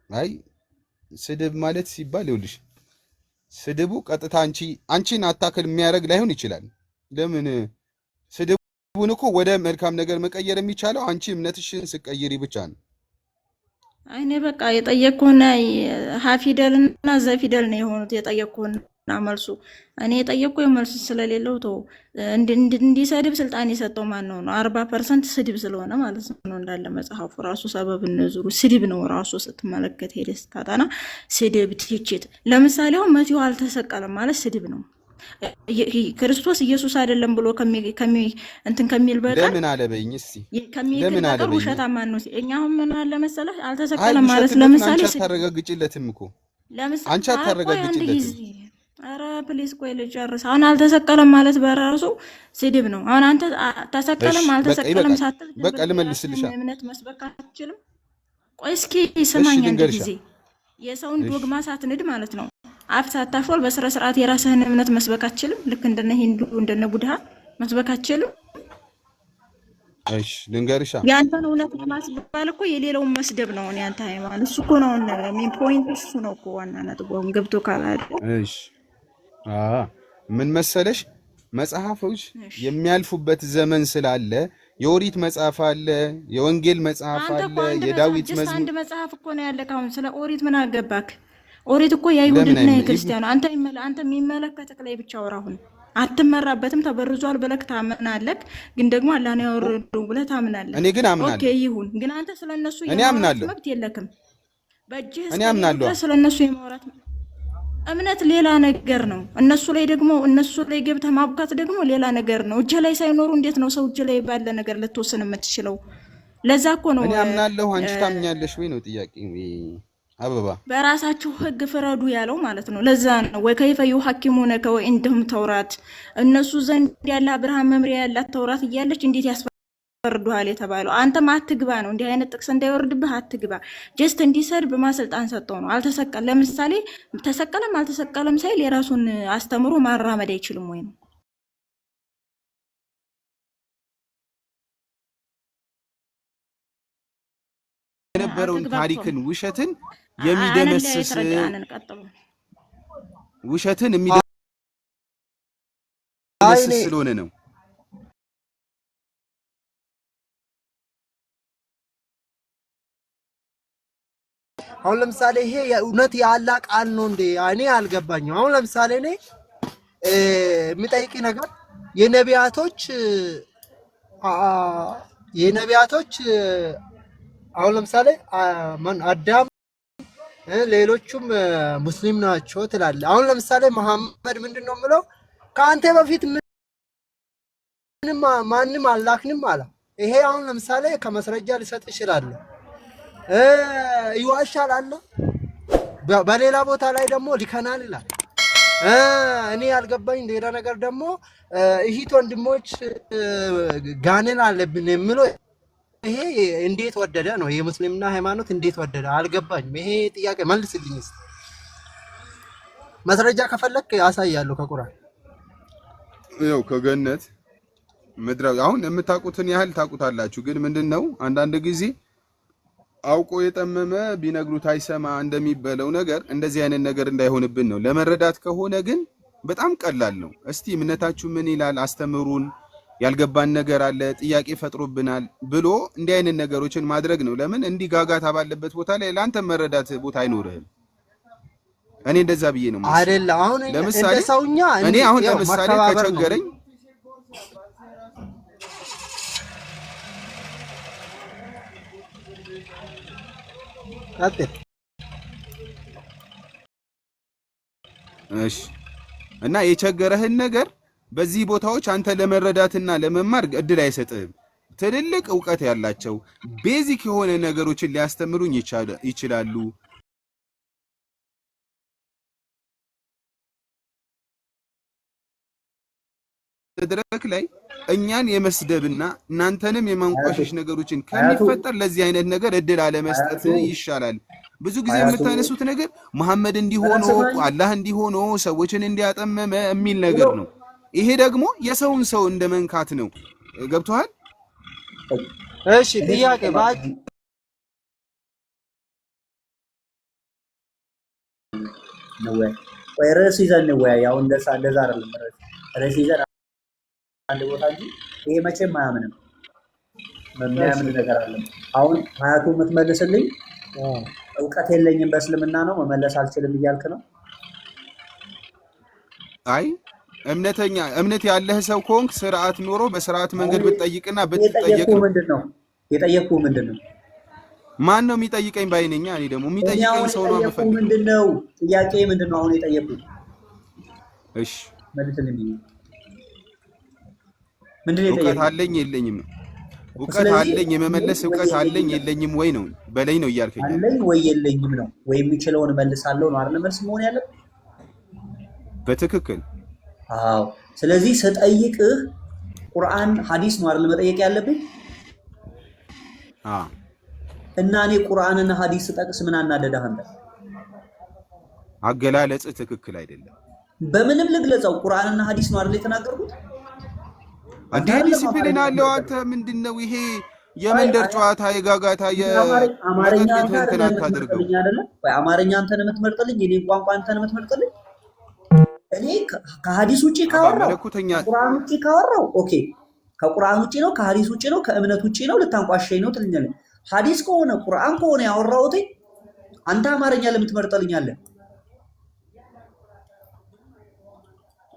አይ ስድብ ማለት ሲባል ይኸውልሽ ስድቡ ቀጥታ አንቺን አታክል የሚያደርግ ላይሆን ይችላል። ለምን ስድቡን እኮ ወደ መልካም ነገር መቀየር የሚቻለው አንቺ እምነትሽን ስቀይሪ ብቻ ነው። እኔ በቃ የጠየቅኩህና ሀፊደልና ዘፊደል ነው የሆኑት የጠየቅኩህና መልሱ እኔ የጠየቅኩ መልስ ስለሌለው ተው። እንዲሰድብ ስልጣን የሰጠው ማን ነው? 40% ስድብ ስለሆነ ማለት ነው። እንዳለ መጽሐፉ ራሱ ሰበብ እነዙሩ ስድብ ነው ራሱ ስትመለከት ሄደህ ስታጠና ስድብ፣ ትችት። ለምሳሌ አሁን መሲሁ አልተሰቀለም ማለት ስድብ ነው። ክርስቶስ ኢየሱስ አይደለም ብሎ እንትን ከሚል በቀር ለምን አለበኝ እስቲ ለምን አለበኝ ውሸታማ ማን ነው? እኛ አሁን ምን አለ መሰለህ አልተሰቀለም ማለት ለምሳሌ አንቺ አታረጋግጪለትም እኮ አንቺ አታረጋግጪለትም። ኧረ ፕሊስ ቆይ ልጨርስ። አሁን አልተሰቀለም ማለት በራሱ ስድብ ነው። አሁን አንተ ተሰቀለም አልተሰቀለም ሳትል በቃ ልመልስልሽ እምነት መስበክ አትችልም። ቆይ እስኪ ስማኝ አንድ ጊዜ የሰውን ዶግማ ሳትንድ ማለት ነው አፍ ሳታፎል በስነ ስርዓት የራስህን እምነት መስበክ አትችልም። ልክ እንደነ ሂንዱ እንደነ ቡድሃ መስበክ አትችልም። እሺ ልንገርሻ ያንተን እውነት ለማስባል እኮ የሌላውን መስደብ ነው። ያንተ ሃይማኖት እሱ እኮ ነው። ሜን ፖይንት እሱ ነው እኮ ዋና ነጥቡም ገብቶ ካላለ እሺ ምን መሰለሽ መጽሐፎች የሚያልፉበት ዘመን ስላለ የኦሪት መጽሐፍ አለ፣ የወንጌል መጽሐፍ አለ፣ የዳዊት መዝሙር አንድ መጽሐፍ እኮ ነው ያለ። ካሁን ስለ ኦሪት ምን አገባክ? ኦሪት እኮ የአይሁድና የክርስቲያኑ አንተ የሚመለከትህ ላይ ብቻ አውራሁን አትመራበትም። ተበርዟል ብለህ ታምናለህ፣ ግን ደግሞ አላህ ነው ያወረደው ብለህ ታምናለህ። እኔ ግን አምናለሁ። ኦኬ ይሁን፣ ግን አንተ ስለነሱ የማውራት መብት የለክም። በእጅህ እኔ አምናለሁ። ስለነሱ የማውራት እምነት ሌላ ነገር ነው። እነሱ ላይ ገብተህ ማብካት ደግሞ ሌላ ነገር ነው። እጅ ላይ ሳይኖሩ እንዴት ነው ሰው እጅ ላይ ባለ ነገር ልትወስን የምትችለው? ለዛ እኮ ነው እኔ አምናለሁ። አንቺ ታምኛለሽ ወይ ነው ጥያቄ። አበባ በራሳችሁ ህግ ፍረዱ ያለው ማለት ነው። ለዛ ነው ወይ ከይፈ ይሐኪሙነከ ወኢንደሁም ተውራት እነሱ ዘንድ ያለ አብርሃም መምሪያ ያላት ተውራት እያለች እንዴት ያስፈርዱሃል የተባለው። አንተም አትግባ ነው። እንዲህ አይነት ጥቅስ እንዳይወርድብህ አትግባ። ጀስት እንዲሰድ በማሰልጣን ሰጠው ነው። አልተሰቀለም። ለምሳሌ ተሰቀለም አልተሰቀለም ሳይል የራሱን አስተምሮ ማራመድ አይችልም ወይ ነው። የነበረውን ታሪክን ውሸትን የሚደመስስ ውሸትን የሚደመስስ ስለሆነ ነው። አሁን ለምሳሌ ይሄ የእውነት የአላህ ቃል ነው እንዴ? እኔ አልገባኝም። አሁን ለምሳሌ እኔ የሚጠይቅ ነገር የነቢያቶች አሁን ለምሳሌ አዳም ሌሎቹም ሙስሊም ናቸው ትላለህ። አሁን ለምሳሌ መሐመድ ምንድነው የምለው ከአንተ በፊት ማንም አላክንም አለ። ይሄ አሁን ለምሳሌ ከመስረጃ ሊሰጥ ይችላል። ይዋሻል አለ። በሌላ ቦታ ላይ ደግሞ ሊከናል ይላል። እኔ ያልገባኝ ሌላ ነገር ደግሞ እህት ወንድሞች ጋኔን አለብን የሚለው ይሄ እንዴት ወደደ ነው? የሙስሊምና ሃይማኖት እንዴት ወደደ አልገባኝም። ይሄ ጥያቄ መልስልኝ። መስረጃ ከፈለክ ያሳያለሁ ከቁርአን ያው ከገነት ምድራዊ አሁን የምታውቁትን ያህል ታውቁታላችሁ። ግን ምንድነው አንዳንድ ጊዜ አውቆ የጠመመ ቢነግሩት አይሰማ እንደሚበለው ነገር እንደዚህ አይነት ነገር እንዳይሆንብን ነው። ለመረዳት ከሆነ ግን በጣም ቀላል ነው። እስቲ እምነታችሁ ምን ይላል አስተምሩን፣ ያልገባን ነገር አለ ጥያቄ ፈጥሮብናል ብሎ እንዲህ አይነት ነገሮችን ማድረግ ነው። ለምን እንዲህ ጋጋታ ባለበት ቦታ ላይ ለአንተ መረዳት ቦታ አይኖርህም። እኔ እንደዛ ብዬ ነው አይደል? አሁን ለምሳሌ እኔ አሁን ለምሳሌ ከቸገረኝ እሺ እና የቸገረህን ነገር በዚህ ቦታዎች አንተ ለመረዳትና ለመማር እድል አይሰጥህም። ትልልቅ ዕውቀት ያላቸው ቤዚክ የሆነ ነገሮችን ሊያስተምሩኝ ይችላሉ። መድረክ ላይ እኛን የመስደብና እናንተንም የማንቋሸሽ ነገሮችን ከሚፈጠር ለዚህ አይነት ነገር እድል አለመስጠት ይሻላል። ብዙ ጊዜ የምታነሱት ነገር መሐመድ እንዲሆኖ አላህ እንዲሆኖ ሰዎችን እንዲያጠመመ የሚል ነገር ነው። ይሄ ደግሞ የሰውን ሰው እንደመንካት ነው። ገብቶሃል? እሺ ጥያቄ ነው ወይ ርዕስ ይዘን ነው ያው እንደዛ አይደለም ርዕስ ይዘን አንድ ቦታ እንጂ ይሄ መቼም አያምንም የሚያምን ነገር አለ። አሁን ሀያቱ የምትመልስልኝ እውቀት የለኝም በእስልምና ነው መመለስ አልችልም እያልክ ነው? አይ እምነት ያለህ ሰው ከሆንክ ስርዓት ኖሮ በስርዓት መንገድ ብትጠይቅና ብትጠየቅ ምንድነው ማን ነው የሚጠይቀኝ ባይነኛ? እኔ ደግሞ የሚጠይቀኝ ሰው ነው የምፈልገው። ምንድነው ጥያቄ ምንድነው አሁን የጠየቁት? እሺ መልስልኝ። ምንድነው እውቀት አለኝ የለኝም ነው? እውቀት አለኝ የመመለስ እውቀት አለኝ የለኝም ወይ ነው በለኝ ነው እያልከኝ? አለኝ ወይ የለኝም ነው ወይ የሚችለውን መልሳለሁ ነው አይደል? መልስ መሆን ያለበት በትክክል። አዎ ስለዚህ ስጠይቅህ ቁርአን ሐዲስ ነው አይደል መጠየቅ ያለብኝ? እና እኔ ቁርአንና ሐዲስ ጠቅስ ምን አናደደህ አንተ? አገላለጽ ትክክል አይደለም። በምንም ልግለጸው ቁርአንና ሐዲስ ነው አይደል የተናገርኩት? አንተ ዲሲፕሊን አለው። አንተ ምንድነው ይሄ የመንደር ጨዋታ የጋጋታ የአማርኛ እንትን አታድርገው አይደለ? ወይ አማርኛ አንተን የምትመርጥልኝ የኔ ቋንቋ አንተን የምትመርጥልኝ? እኔ ከሐዲስ ውጪ ካወራው ቁርአን ውጪ ካወራው ኦኬ ከቁርአን ውጪ ነው ከሐዲስ ውጪ ነው ከእምነት ውጪ ነው ልታንቋሸኝ ነው ትልኛለህ። ሐዲስ ከሆነ ቁርአን ከሆነ ያወራሁት አንተ አማርኛ ለምን ትመርጥልኛለህ?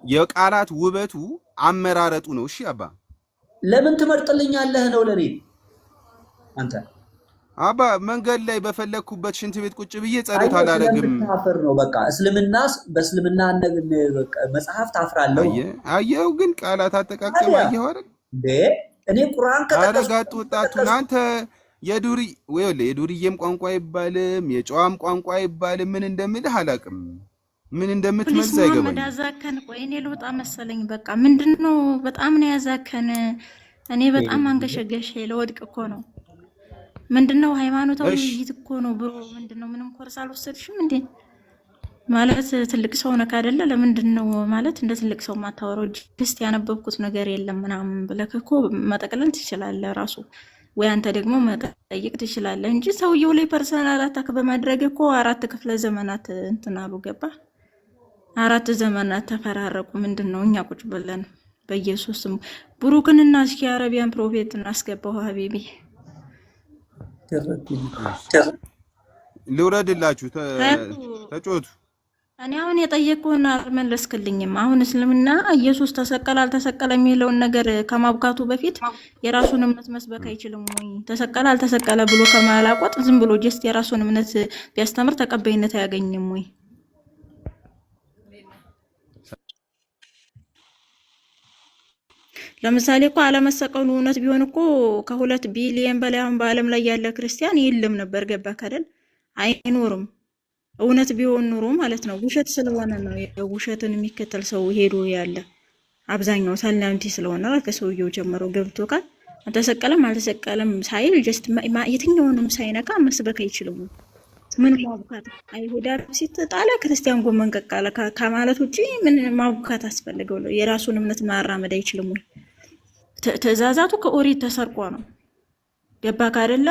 የቃላት ውበቱ አመራረጡ ነው። እሺ አባ ለምን ትመርጥልኛለህ ነው ለኔ አንተ አባ መንገድ ላይ በፈለኩበት ሽንት ቤት ቁጭ ብዬ ጸሎት አላደርግም። ታፈር ነው በቃ እስልምናስ በእስልምና በቃ መጽሐፍ ታፍራለሁ። አየው ግን ቃላት አጠቃቀም አየው አይደል እንዴ? እኔ ቁርአን ከተቀጣጡ ወጣቱን አንተ የዱርዬም ቋንቋ አይባልም የጨዋም ቋንቋ አይባልም። ምን እንደምልህ አላውቅም። ምን እንደምትመዝ አይገባኝ። ያዛከን ቆይ እኔ ልውጣ መሰለኝ። በቃ ምንድነው በጣም ነው ያዛከን። እኔ በጣም አንገሸገሽ ለወድቅ እኮ ነው። ምንድነው ሃይማኖታዊ ውይይት እኮ ነው ብሮ። ምንድነው ምንም ኮርስ አልወሰድሽም እንዴ? ማለት ትልቅ ሰው ነካ አይደለ? ለምንድነው ማለት እንደ ትልቅ ሰው ማታወራው? ጀስት ያነበብኩት ነገር የለም ምናምን ብለህ እኮ መጠቅለል ትችላለህ ራሱ ወይ አንተ ደግሞ መጠየቅ ትችላለህ እንጂ ሰውየው ላይ ፐርሰናል አታክ በማድረግ እኮ 4 ክፍለ ዘመናት እንትን አሉ። ገባ 4 ዘመናት ተፈራረቁ። ምንድነው እኛ ቁጭ ብለን በኢየሱስም ብሩክንና እስኪ አረቢያን ፕሮፌት እናስገባው ሀቢቢ ልውረድላችሁ ተጮቱ። እኔ አሁን የጠየቅኩህን አልመለስክልኝም። አሁን እስልምና ኢየሱስ ተሰቀለ አልተሰቀለ የሚለውን ነገር ከማብካቱ በፊት የራሱን እምነት መስበክ አይችልም ወይ? ተሰቀለ አልተሰቀለ ብሎ ከማላቆጥ ዝም ብሎ ጀስት የራሱን እምነት ቢያስተምር ተቀባይነት አያገኝም ወይ? ለምሳሌ እኮ አለመሰቀሉ እውነት ቢሆን እኮ ከ2 ቢሊየን በላይ አሁን በዓለም ላይ ያለ ክርስቲያን የለም ነበር። ገባ ካደል አይኖርም። እውነት ቢሆን ኑሮ ማለት ነው። ውሸት ስለሆነ ነው ውሸትን የሚከተል ሰው ሄዶ ያለ አብዛኛው ሰላምቲ ስለሆነ ከሰውየው ጀምሮ ገብቶ ካል አልተሰቀለም አልተሰቀለም ሳይል ጀስት የትኛውንም ሳይነካ መስበክ አይችልም። ምን ማቡካት አይሁዳ ሲተጣለ ክርስቲያን ጎመን ቀቃለ ከማለት ውጪ ምን ማቡካት አስፈልገው? የራሱን እምነት ማራመድ አይችልም ወይ? ትእዛዛቱ ከኦሪት ተሰርቆ ነው። ገባ ካደለ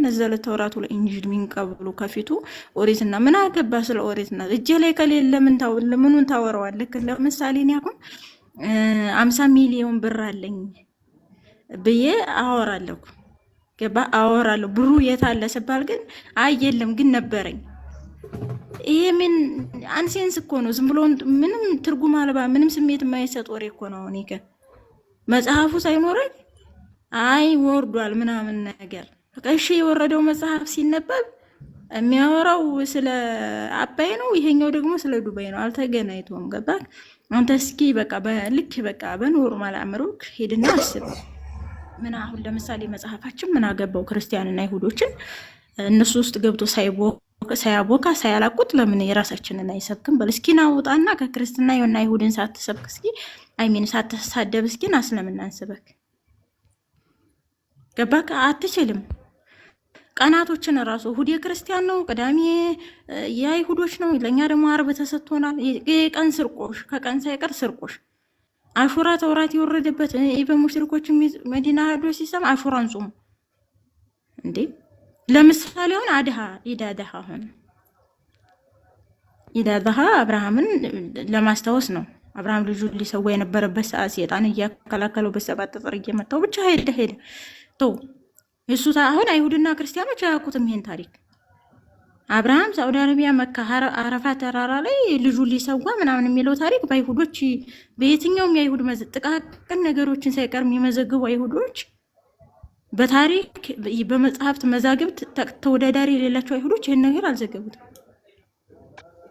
ነዘለ ተውራቱ ለኢንጂል ሚንቀብሉ ከፊቱ ኦሪትና ምን አገባ ስለ ኦሪትና እጄ ላይ ከሌለ ምኑን ታወራዋለህ? ለምሳሌ እኔ አሁን 50 ሚሊዮን ብር አለኝ ብዬ አወራለሁ። ገባ አወራለሁ። ብሩ የት አለ ሲባል ግን አይ የለም ግን ነበረኝ። ይሄ ምን አንሴንስ እኮ ነው። ዝም ብሎ ምንም ትርጉም አልባ ምንም ስሜት የማይሰጥ ወሬ እኮ ነው። እኔ መጽሐፉ ሳይኖረኝ አይ ወርዷል ምናምን ነገር እሺ የወረደው መጽሐፍ ሲነበብ የሚያወራው ስለ አባይ ነው፣ ይሄኛው ደግሞ ስለ ዱባይ ነው። አልተገናኝቶም። ገባ አንተ እስኪ በቃ በልክ በቃ በኖርማል አእምሮክ ሄድና አስብ። ምን አሁን ለምሳሌ መጽሐፋችን ምን አገባው ክርስቲያንና አይሁዶችን እነሱ ውስጥ ገብቶ ሳያቦካ ሳያላቁት ለምን የራሳችንን አይሰብክም? በል እስኪ ናውጣና ከክርስትና የሆነ አይሁድን ሳትሰብክ እስኪ አይሚን ሳትሳደብ እስኪ ናስለምና አንስበክ። ገባክ? አትችልም። ቀናቶችን ራሱ እሁድ የክርስቲያን ነው፣ ቅዳሜ የአይሁዶች ነው፣ ለኛ ደግሞ አርብ ተሰጥቶናል። የቀን ስርቆሽ ከቀን ሳይቀር ስርቆሽ። አሹራ ተውራት የወረደበት በሙሽሪኮች መዲና ሄዶ ሲሰማ አሹራን ጾሙ እንዴ። ለምሳሌ አሁን አድሃ ኢዳዳሃ ሆነ ኢዳባሃ አብርሃምን ለማስታወስ ነው። አብርሃም ልጁ ሊሰዋ የነበረበት ሰዓት ሰይጣን እያከላከለው በሰባት ጠጠር እየመታው ብቻ ሄደ ተው። እሱ አሁን አይሁድና ክርስቲያኖች አያውቁትም ይሄን ታሪክ። አብርሃም ሳዑዲ አረቢያ መካ አረፋት ተራራ ላይ ልጁ ሊሰዋ ምናምን የሚለው ታሪክ በአይሁዶች በየትኛውም የአይሁድ ጥቃቅን ነገሮችን ሳይቀር የሚመዘግቡ አይሁዶች በታሪክ በመጽሐፍት መዛግብት ተወዳዳሪ የሌላቸው አይሁዶች ይህን ነገር አልዘገቡትም።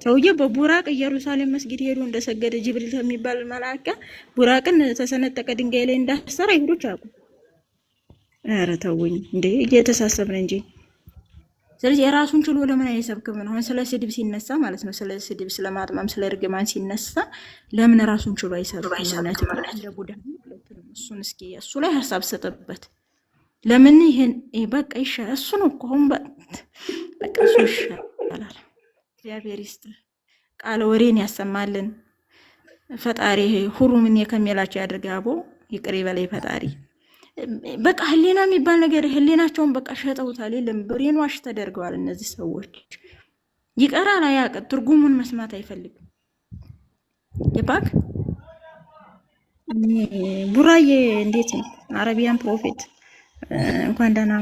ሰውዬው በቡራቅ ኢየሩሳሌም መስጊድ ሄዶ እንደሰገደ ጅብሪል የሚባል መላእክት ቡራቅን ተሰነጠቀ ድንጋይ ላይ እንዳሰራ አይሁዶች አያውቁም። ኧረ ተውኝ እንዴ እየተሳሰብን እንጂ። ስለዚህ የራሱን ችሎ ለምን አይሰብክም ነው? አሁን ስለ ስድብ ሲነሳ ማለት ነው፣ ስለ ስድብ፣ ስለ ማጥማም፣ ስለ እርግማን ሲነሳ ለምን ራሱን ችሎ አይሰብክም? ለቡዳ እሱን እስኪ እሱ ላይ ሀሳብ ሰጠበት። ለምን ይሄን በቃ ይሻላል። እሱ ነው እኮ አሁን በቃ እሱ ይሻላል። እግዚአብሔር ይስጥ፣ ቃለ ወሬን ያሰማልን ፈጣሪ። ሁሩምን ከሚላቸው ያድርግ። አቦ ይቅር ይበለኝ ፈጣሪ። በቃ ህሊና የሚባል ነገር ህሊናቸውን በቃ ሸጠውታል። የለም ብሬን ዋሽ ተደርገዋል እነዚህ ሰዎች። ይቀራል አያውቅ፣ ትርጉሙን መስማት አይፈልግም። የባክ ቡራዬ እንዴት ነው? አረቢያን ፕሮፌት እንኳን ደህና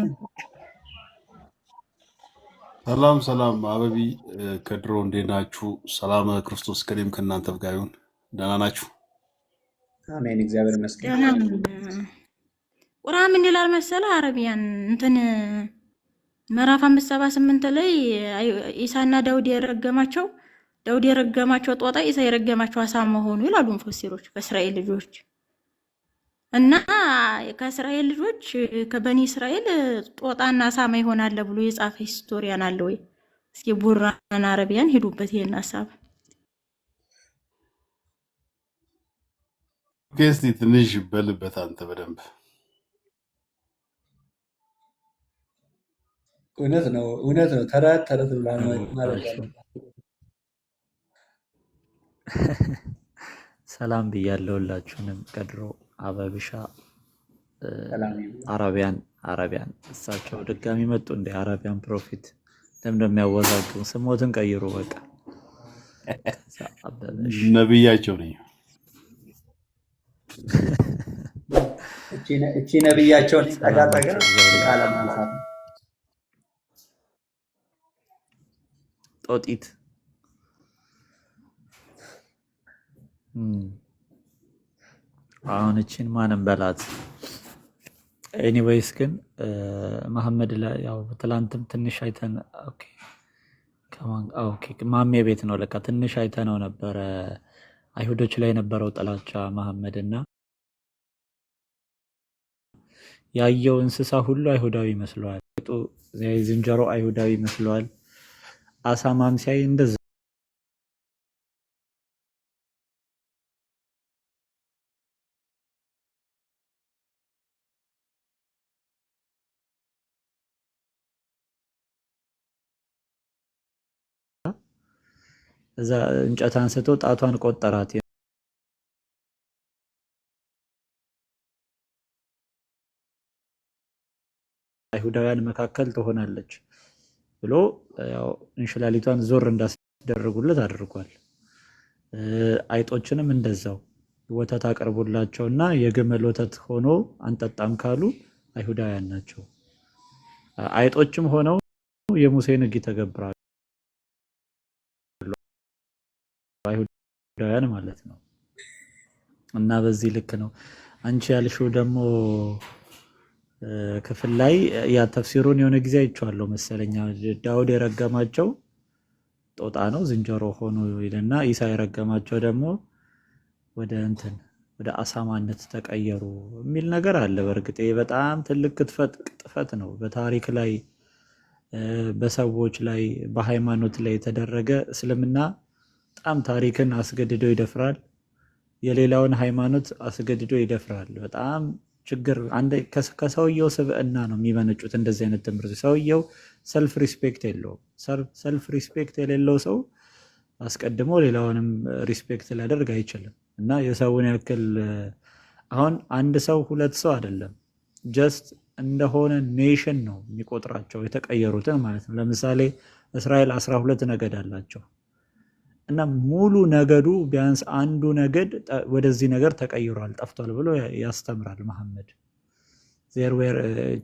ሰላም ሰላም። አበቢ ከድሮ እንዴት ናችሁ? ሰላም ክርስቶስ ከኔም ከእናንተ ጋር ይሁን። ደህና ናችሁ? አሜን፣ እግዚአብሔር ይመስገን። ቁርአን ምን ይላል መሰለ? አረቢያን እንትን ምዕራፍ 578 ላይ ኢሳና ዳውድ የረገማቸው ጦጣ ኢሳ የረገማቸው አሳ መሆኑ ይላሉ ሙፈሲሮች በእስራኤል ልጆች። እና ከእስራኤል ልጆች ከበኒ እስራኤል ጦጣና አሳማ ይሆናል ብሎ የጻፈ ሂስቶሪያን አለ ወይ? እስኪ ቡራን አረቢያን ሄዱበት ይሄን ሐሳብ እስኪ ትንሽ በልበት አንተ በደንብ። እውነት ነው ተረት ብሏል ማለት ነው። ሰላም ብያለሁላችሁንም ቀድሮ አበብሻ አረቢያን እሳቸው ድጋሚ መጡ እንደ አረቢያን ፕሮፊት እንደሚያወዛግቡ ስሞትን ቀይሩ። በቃ ነብያቸው ነኝ። እቺ ነብያቸውን ጠጋጠጋ ቃለ ማንሳት ጦጢት አሁን እቺን ማንም በላት። ኤኒዌይስ ግን መሐመድ ላይ ያው ትላንትም ትንሽ አይተን ማሜ ቤት ነው ለካ ትንሽ አይተነው ነበረ። አይሁዶች ላይ የነበረው ጥላቻ መሐመድና ያየው እንስሳ ሁሉ አይሁዳዊ መስሏል። ዝንጀሮ አይሁዳዊ መስሏል። አሳማም ሲያይ እንደዛ እዛ እንጨት አንስቶ ጣቷን ቆጠራት። አይሁዳውያን መካከል ትሆናለች ብሎ ያው እንሽላሊቷን ዞር እንዳስደረጉለት አድርጓል። አይጦችንም እንደዛው ወተት አቀርቡላቸውና የግመል ወተት ሆኖ አንጠጣም ካሉ አይሁዳውያን ናቸው። አይጦችም ሆነው የሙሴን ሕግ ይተገብራሉ አይሁዳውያን ማለት ነው። እና በዚህ ልክ ነው። አንቺ ያልሽው ደግሞ ክፍል ላይ ያ ተፍሲሩን የሆነ ጊዜ አይቼዋለሁ መሰለኛ። ዳውድ የረገማቸው ጦጣ ነው ዝንጀሮ ሆኖ ይልና ኢሳ የረገማቸው ደግሞ ወደ አሳማነት ተቀየሩ የሚል ነገር አለ። በእርግጥ በጣም ትልቅ ቅጥፈት ነው። በታሪክ ላይ በሰዎች ላይ በሃይማኖት ላይ የተደረገ እስልምና በጣም ታሪክን አስገድዶ ይደፍራል። የሌላውን ሃይማኖት አስገድዶ ይደፍራል። በጣም ችግር ከሰውየው ስብዕና ነው የሚመነጩት እንደዚህ አይነት ትምህርት። ሰውየው ሰልፍ ሪስፔክት የለውም። ሰልፍ ሪስፔክት የሌለው ሰው አስቀድሞ ሌላውንም ሪስፔክት ሊያደርግ አይችልም። እና የሰውን ያክል አሁን አንድ ሰው ሁለት ሰው አይደለም፣ ጀስት እንደሆነ ኔሽን ነው የሚቆጥራቸው የተቀየሩትን ማለት ነው። ለምሳሌ እስራኤል 12 ነገድ አላቸው። እና ሙሉ ነገዱ ቢያንስ አንዱ ነገድ ወደዚህ ነገር ተቀይሯል ጠፍቷል ብሎ ያስተምራል መሐመድ። ዜር ዌር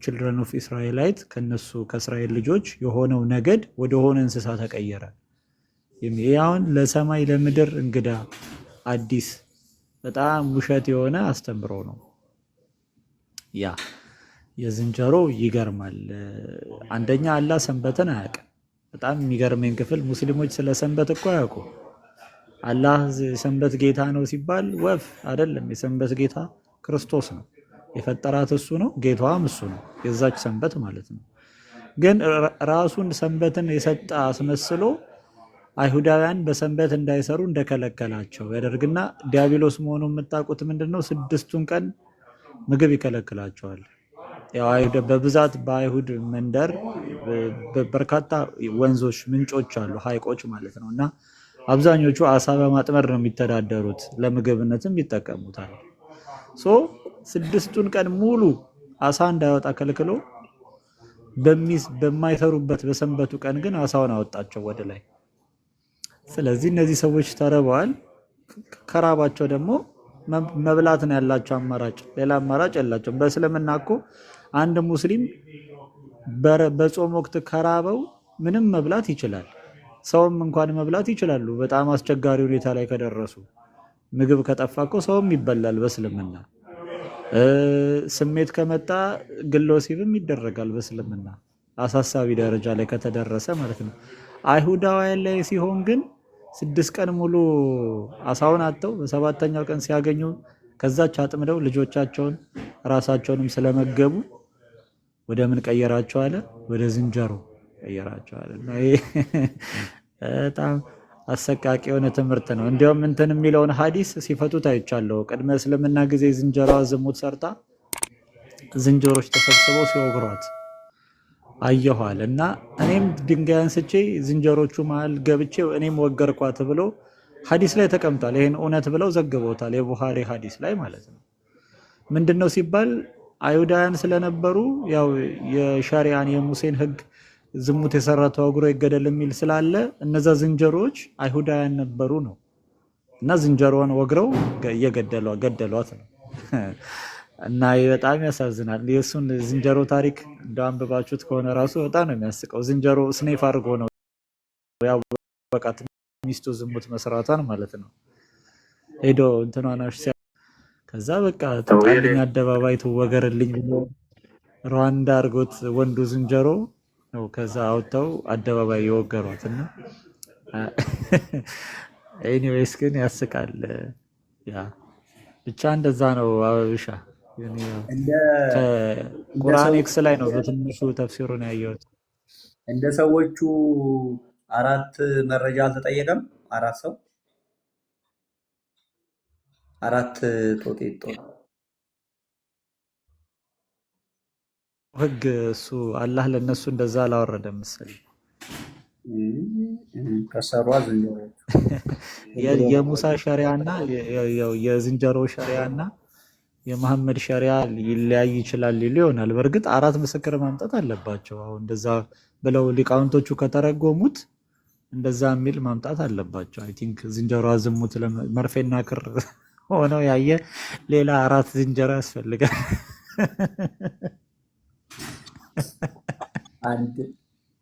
ችልድረን ኦፍ ኢስራኤላይት ከነሱ ከእስራኤል ልጆች የሆነው ነገድ ወደ ሆነ እንስሳ ተቀየረ። ይህ አሁን ለሰማይ ለምድር እንግዳ አዲስ በጣም ውሸት የሆነ አስተምሮ ነው። ያ የዝንጀሮ ይገርማል። አንደኛ አላህ ሰንበትን አያውቅም። በጣም የሚገርመኝ ክፍል ሙስሊሞች ስለ ሰንበት እኮ አያውቁ። አላህ ሰንበት ጌታ ነው ሲባል ወፍ አይደለም። የሰንበት ጌታ ክርስቶስ ነው። የፈጠራት እሱ ነው፣ ጌታዋም እሱ ነው። የዛች ሰንበት ማለት ነው። ግን ራሱን ሰንበትን የሰጠ አስመስሎ አይሁዳውያን በሰንበት እንዳይሰሩ እንደከለከላቸው ያደርግና ዲያብሎስ መሆኑ የምታውቁት ምንድነው? 6ቱን ቀን ምግብ ይከለክላቸዋል። ያው በብዛት በአይሁድ መንደር በርካታ ወንዞች፣ ምንጮች አሉ፣ ሐይቆች ማለት ነው። እና አብዛኞቹ አሳ በማጥመድ ነው የሚተዳደሩት፣ ለምግብነትም ይጠቀሙታል። 6ቱን ቀን ሙሉ አሳ እንዳይወጣ ከልክሎ በማይሰሩበት በሰንበቱ ቀን ግን አሳውን አወጣቸው ወደ ላይ። ስለዚህ እነዚህ ሰዎች ተርበዋል። ከራባቸው ደግሞ መብላት ነው ያላቸው አማራጭ፣ ሌላ አማራጭ የላቸውም። በእስልምና እኮ አንድ ሙስሊም በጾም ወቅት ከራበው ምንም መብላት ይችላል። ሰውም እንኳን መብላት ይችላሉ። በጣም አስቸጋሪ ሁኔታ ላይ ከደረሱ ምግብ ከጠፋ እኮ ሰውም ይበላል በእስልምና። ስሜት ከመጣ ግለ ወሲብም ይደረጋል በእስልምና አሳሳቢ ደረጃ ላይ ከተደረሰ ማለት ነው። አይሁዳውያን ላይ ሲሆን ግን 6 ቀን ሙሉ አሳውን አጥተው በሰባተኛው ቀን ሲያገኙ ከዛች አጥምደው ልጆቻቸውን ራሳቸውንም ስለመገቡ ወደ ምን ቀየራቸው አለ? ወደ ዝንጀሮ ቀየራቸው አለ። እና ይሄ በጣም አሰቃቂ የሆነ ትምህርት ነው። እንዲያውም እንትን የሚለውን ሐዲስ ሲፈቱት አይቻለሁ። ቅድመ እስልምና ጊዜ ዝንጀሮዋ ዝሙት ሰርታ ዝንጀሮች ተሰብስበው ሲወግሯት አየኋል። እና እኔም ድንጋይ አንስቼ ዝንጀሮቹ መሃል ገብቼ እኔም ወገርኳት ብሎ ሐዲስ ላይ ተቀምጧል። ይሄን እውነት ብለው ዘግበውታል። የቡኻሪ ሐዲስ ላይ ማለት ነው። ምንድነው ሲባል አይሁዳውያን ስለነበሩ ያው የሸሪዓን የሙሴን ሕግ ዝሙት የሰራ ተወግሮ ይገደል የሚል ስላለ እነዛ ዝንጀሮዎች አይሁዳውያን ነበሩ ነው። እና ዝንጀሮዋን ወግረው ገደሏት ነው። እና በጣም ያሳዝናል። የእሱን ዝንጀሮ ታሪክ እንደ አንብባችሁት ከሆነ ራሱ በጣም ነው የሚያስቀው። ዝንጀሮ ስኔፍ አድርጎ ነው ያው በቃ ሚስቱ ዝሙት መስራቷን ማለት ነው ሄዶ እንትናናሽ ከዛ በቃ ተጣልኝ አደባባይ ትወገርልኝ ብሎ ሩዋንዳ አድርጎት ወንዱ ዝንጀሮ ነው። ከዛ አውጥተው አደባባይ የወገሯት እና ኤኒዌይስ ግን ያስቃል። ያ ብቻ እንደዛ ነው። አበብሻ ቁርአን ኤክስ ላይ ነው በትንሹ ተፍሲሩን ያየሁት። እንደ ሰዎቹ 4 መረጃ አልተጠየቀም። 4 ሰው 4 ጦጤጦ ህግ እሱ አላህ ለነሱ እንደዛ አላወረደም መሰለኝ። ከሰሯ ዝንጀሮች የሙሳ ሸሪዓና የዝንጀሮ ሸሪዓና የመሐመድ ሸሪዓ ሊለያይ ይችላል ሊሉ ይሆናል። በእርግጥ 4 ምስክር ማምጣት አለባቸው። አሁን እንደዛ ብለው ሊቃውንቶቹ ከተረጎሙት እንደዛ የሚል ማምጣት አለባቸው። አይ ቲንክ ዝንጀሮ ዝሙት መርፌና ክር ሆነው ያየ ሌላ 4 ዝንጀሮ ያስፈልጋል።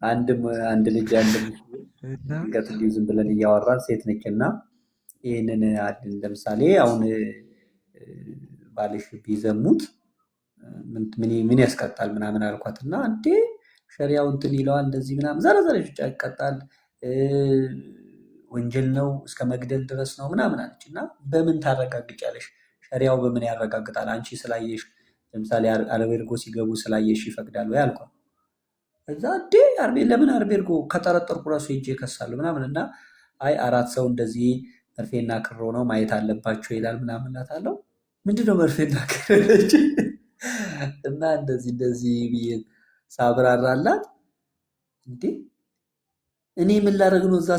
አንድ ልጅ ድንገት እንዲሁ ዝም ብለን እያወራን ሴት ነችና ይህንን ለምሳሌ አሁን ባልሽ ቢዘሙት ምን ያስቀጣል ምናምን አልኳትና እንዴ ሸሪያው እንትን ይለዋል እንደዚህ ምናምን ዘረዘረች ብቻ ያስቀጣል ወንጀል ነው እስከ መግደል ድረስ ነው ምናምን አለች። እና በምን ታረጋግጫለሽ? ሸሪያው በምን ያረጋግጣል? አንቺ ስላየሽ ለምሳሌ አልቤርጎ ሲገቡ ስላየሽ ይፈቅዳል ወይ አልኳት። እዛ ለምን አልቤርጎ ከጠረጠርኩ ራሱ ሄጄ እከሳለሁ ምናምን እና አይ 4 ሰው እንደዚህ መርፌና ክሮ ነው ማየት አለባቸው ይላል ምናምን እላታለሁ። ምንድነው መርፌና ክር እና እንደዚህ ብዬ ሳብራራላት እንዴ እኔ ምን ላደርግ ነው እዛ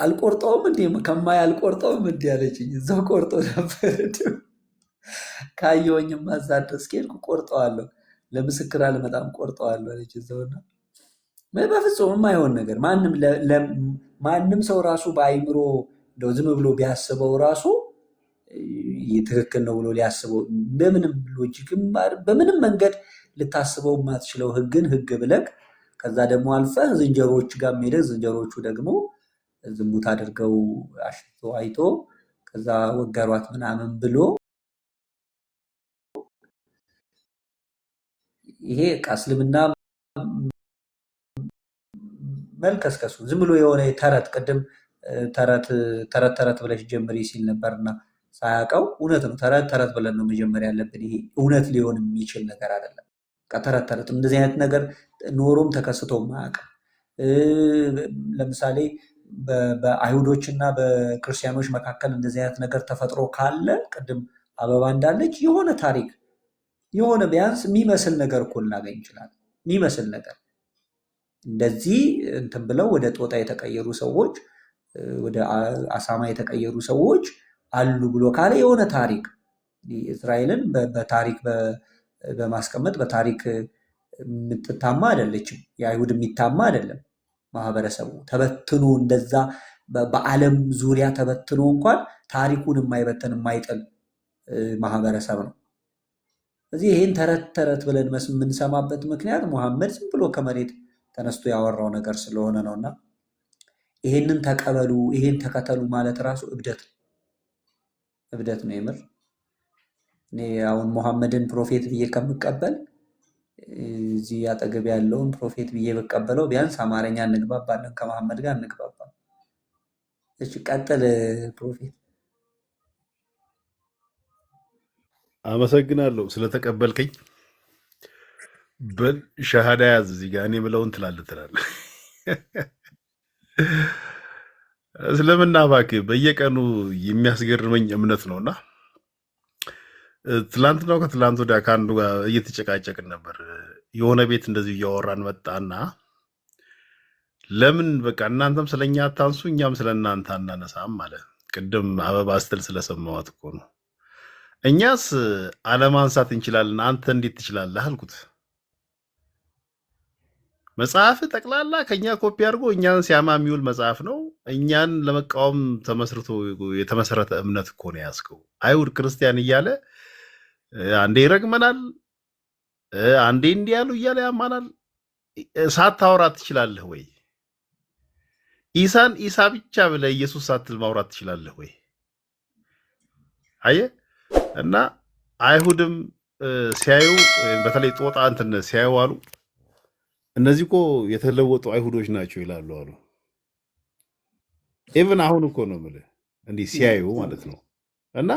አልቆርጠውም እንዴ ከማይ አልቆርጠውም እንዴ አለችኝ። እዛው ቆርጦ ነበር ካየሁኝማ እዛ ድረስ ከሄድኩ ቆርጠዋለሁ፣ ለምስክር አልመጣም ቆርጠዋለሁ አለች እዛውና በፍጹም የማይሆን ነገር ማንም ሰው ራሱ በአይምሮ እንደው ዝም ብሎ ቢያስበው ራሱ ትክክል ነው ብሎ ሊያስበው በምንም ሎጂክም በምንም መንገድ ልታስበው የማትችለው ህግን ህግ ብለክ ከዛ ደግሞ አልፈህ ዝንጀሮዎች ጋር ሄደህ ዝንጀሮቹ ደግሞ ዝሙት አድርገው አሽቶ አይቶ ከዛ ወገሯት ምናምን ብሎ ይሄ እስልምና መልከስከሱ ዝም ብሎ የሆነ ተረት ቅድም ተረት ብለሽ ጀምሪ ሲል ነበርና ሳያውቀው እውነት ነው። ተረት ብለን ነው መጀመሪያ ያለብን። ይሄ እውነት ሊሆን የሚችል ነገር አይደለም። ተረት እንደዚህ አይነት ነገር ኖሮም ተከስቶ ማያውቅም። ለምሳሌ በአይሁዶችና በክርስቲያኖች መካከል እንደዚህ አይነት ነገር ተፈጥሮ ካለ ቅድም አበባ እንዳለች የሆነ ታሪክ የሆነ ቢያንስ የሚመስል ነገር እኮ ልናገኝ እንችላለን። የሚመስል ነገር እንደዚህ እንትን ብለው ወደ ጦጣ የተቀየሩ ሰዎች ወደ አሳማ የተቀየሩ ሰዎች አሉ ብሎ ካለ የሆነ ታሪክ እስራኤልን በታሪክ በማስቀመጥ በታሪክ የምትታማ አይደለችም። የአይሁድ የሚታማ አይደለም። ማህበረሰቡ ተበትኖ እንደዛ በዓለም ዙሪያ ተበትኖ እንኳን ታሪኩን የማይበትን የማይጥል ማህበረሰብ ነው። ስለዚህ ይህን ተረት ብለን የምንሰማበት ምክንያት ሙሐመድ ዝም ብሎ ከመሬት ተነስቶ ያወራው ነገር ስለሆነ ነውና ይሄንን ተቀበሉ ይሄን ተከተሉ ማለት ራሱ እብደት ነው የምር። እኔ አሁን ሙሐመድን ፕሮፌት ብዬ ከምቀበል እዚህ አጠገብ ያለውን ፕሮፌት ብዬ በቀበለው ቢያንስ አማርኛ እንግባባለን፣ ከመሐመድ ጋር እንግባባለን። እሺ ቀጥል ፕሮፌት። አመሰግናለሁ ስለተቀበልከኝ። በል ሸሃዳ ያዝ እዚህ ጋር እኔ ምለውን ትላለህ። እስልምና እባክህ በየቀኑ የሚያስገርመኝ እምነት ነውና ትላንትናው ከትላንት ወዲያ ከአንዱ ጋር እየተጨቃጨቅን ነበር። የሆነ ቤት እንደዚህ እያወራን መጣና ለምን በቃ እናንተም ስለኛ አታንሱ እኛም ስለ እናንተ አናነሳም አለ። ቅድም አበባ ስትል ስለሰማዋት እኮ ነው። እኛስ አለማንሳት እንችላለን፣ አንተ እንዴት ትችላለህ አልኩት። መጽሐፍ ጠቅላላ ከኛ ኮፒ አድርጎ እኛን ሲያማ የሚውል መጽሐፍ ነው። እኛን ለመቃወም ተመስርቶ የተመሰረተ እምነት እኮ ነው ያዝከው። አይሁድ ክርስቲያን እያለ አንዴ ይረግመናል፣ አንዴ እንዲህ ያሉ እያለ ያማናል። ሳታወራ ትችላለህ ወይ? ኢሳን ኢሳ ብቻ ብለህ ኢየሱስ ሳትል ማውራት ትችላለህ ወይ? አየህ። እና አይሁድም ሲያዩ በተለይ ጦጣ እንትን ሲያዩ አሉ እነዚህ እኮ የተለወጡ አይሁዶች ናቸው ይላሉ አሉ። ኢቭን አሁን እኮ ነው የምልህ እንዲህ ሲያዩ ማለት ነው። እና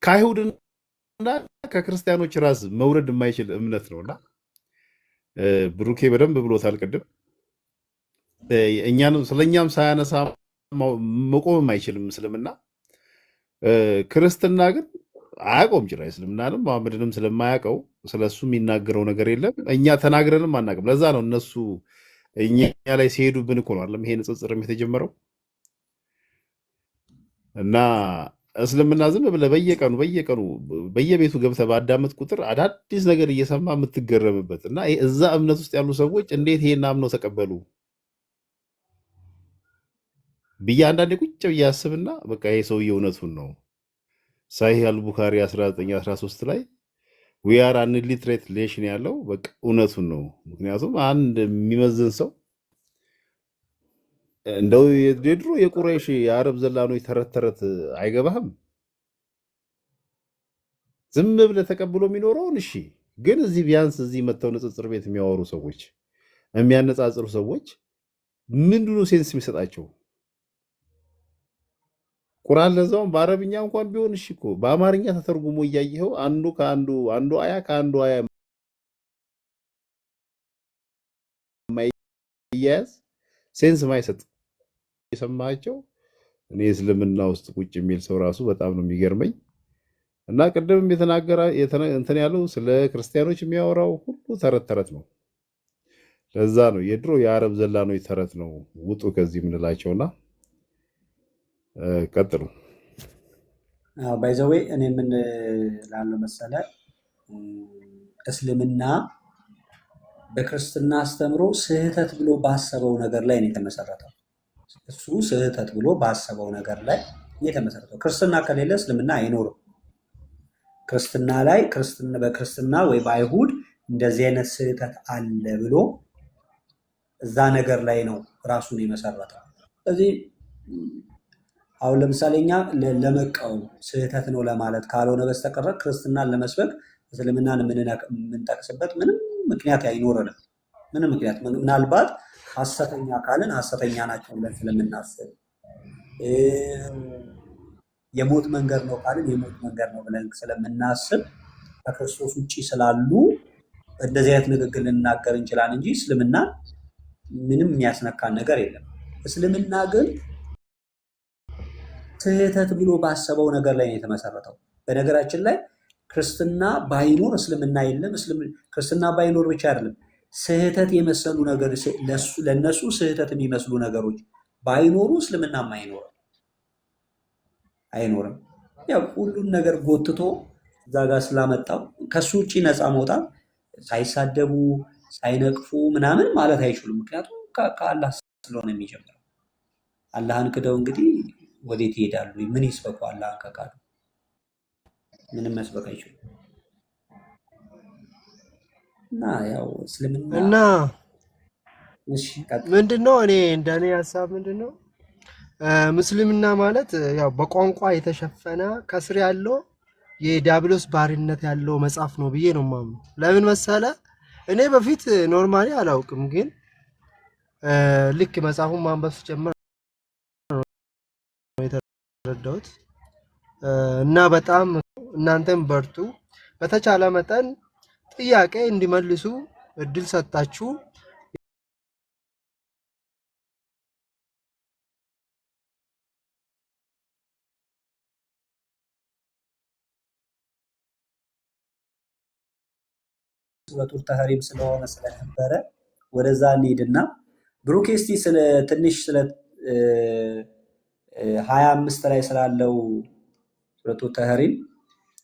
ከአይሁድና ከክርስቲያኖች ራስ መውረድ የማይችል እምነት ነውና ብሩኬ በደንብ ብሎታል ቅድም። እኛንም ስለኛም ሳያነሳ መቆምም አይችልም እስልምና። ክርስትና ግን አያውቀውም ጭራሽ እስልምናንም መሐመድንም ስለማያውቀው ስለሱ የሚናገረው ነገር የለም። እኛ ተናግረንም አናውቅም። ለዛ ነው እነሱ እኛ ላይ ሲሄዱብን እኮ ነው አይደለም ይሄ ንጽጽርም የተጀመረው። እና እስልምና ዝም ብለህ በየቀኑ በየቤቱ ገብተህ ባዳመጥ ቁጥር አዳዲስ ነገር እየሰማ የምትገረምበት እና እዛ እምነት ውስጥ ያሉ ሰዎች እንዴት ይሄን አምነው ተቀበሉ ብዬ አንዳንዴ ቁጭ ብዬ አስብና በቃ ይሄ ሰውዬ እውነቱን ነው። ሳሂህ አልቡኻሪ 1913 ላይ ዊ አር አን ኢሊትሬት ኔሽን ያለው በቃ እውነቱን ነው። ምክንያቱም አንድ የሚመዝን ሰው እንደው የድሮ የቁረይሽ የአረብ ዘላኖች ተረት አይገባህም። ዝም ብለህ ተቀብሎ የሚኖረውን እሺ። ግን እዚህ ቢያንስ እዚህ መጥተው ንጽጽር ቤት የሚያወሩ ሰዎች የሚያነጻጽሩ ሰዎች ምንድነው ሴንስ የሚሰጣቸው? ቁርአን ለዛውም በአረብኛ እንኳን ቢሆን እሺ እኮ በአማርኛ ተተርጉሞ እያየኸው አንዱ አያ ከአንዱ አያ ማይያዝ ሴንስ ማይሰጥ የሰማቸው እኔ እስልምና ውስጥ ቁጭ የሚል ሰው ራሱ በጣም ነው የሚገርመኝ። እና ቅድምም የተናገረ እንትን ያለው ስለ ክርስቲያኖች የሚያወራው ሁሉ ተረት ነው። ለዛ ነው የድሮ የአረብ ዘላኖች ተረት ነው ውጡ ከዚህ የምንላቸውና ቀጥሉ። ባይዘዌ እኔ ምን ላለው መሰለ እስልምና በክርስትና አስተምሮ ስህተት ብሎ ባሰበው ነገር ላይ ነው የተመሰረተው። እሱ ስህተት ብሎ ባሰበው ነገር ላይ የተመሰረተው። ክርስትና ከሌለ እስልምና አይኖርም። ክርስትና ላይ በክርስትና ወይ በአይሁድ እንደዚህ አይነት ስህተት አለ ብሎ እዛ ነገር ላይ ነው ራሱን የመሰረተው። ስለዚህ አሁን ለምሳሌ እኛ ለመቃወም ስህተት ነው ለማለት ካልሆነ በስተቀር ክርስትናን ለመስበክ እስልምናን የምንጠቅስበት ምንም ምክንያት አይኖረንም። ምንም ምክንያት ምናልባት ሐሰተኛ ካልን ሐሰተኛ ናቸው ብለን ስለምናስብ፣ የሞት መንገድ ነው ካልን የሞት መንገድ ነው ብለን ስለምናስብ ከክርስቶስ ውጭ ስላሉ እንደዚህ አይነት ንግግር ልንናገር እንችላለን እንጂ እስልምና ምንም የሚያስነካን ነገር የለም። እስልምና ግን ስህተት ብሎ ባሰበው ነገር ላይ ነው የተመሰረተው። በነገራችን ላይ ክርስትና ባይኖር እስልምና የለም። ክርስትና ባይኖር ብቻ አይደለም፣ ስህተት የመሰሉ ነገር ለነሱ ስህተት የሚመስሉ ነገሮች ባይኖሩ እስልምናም አይኖርም። ያው ሁሉን ነገር ጎትቶ እዛ ጋር ስላመጣው ከሱ ውጭ ነፃ መውጣት ሳይሳደቡ ሳይነቅፉ ምናምን ማለት አይችሉም። ምክንያቱም ከአላህ ስለሆነ የሚጀምረው። አላህን ክደው እንግዲህ ወዴት ይሄዳሉ? ምን ይስበኩ? አላህን ከካዱ ምንም መስበክ አይችሉም። እና ያው እስልምና እና ምንድነው እኔ እንደኔ ሀሳብ ምንድነው ሙስሊምና ማለት ያው በቋንቋ የተሸፈነ ከስር ያለው የዲያብሎስ ባሪነት ያለው መጽሐፍ ነው ብዬ ነው የማምነው። ለምን መሰለ? እኔ በፊት ኖርማሊ አላውቅም፣ ግን ልክ መጽሐፉን ማንበብ ስጀምር የተረዳሁት እና በጣም እናንተም በርቱ፣ በተቻለ መጠን ጥያቄ እንዲመልሱ እድል ሰጣችሁ ሱረቱል ተህሪም ስለሆነ ስለነበረ ወደዛ እንሂድና ብሩክ እስቲ ስለ ትንሽ ስለ 25 ላይ ስላለው ሱረቱል ተህሪም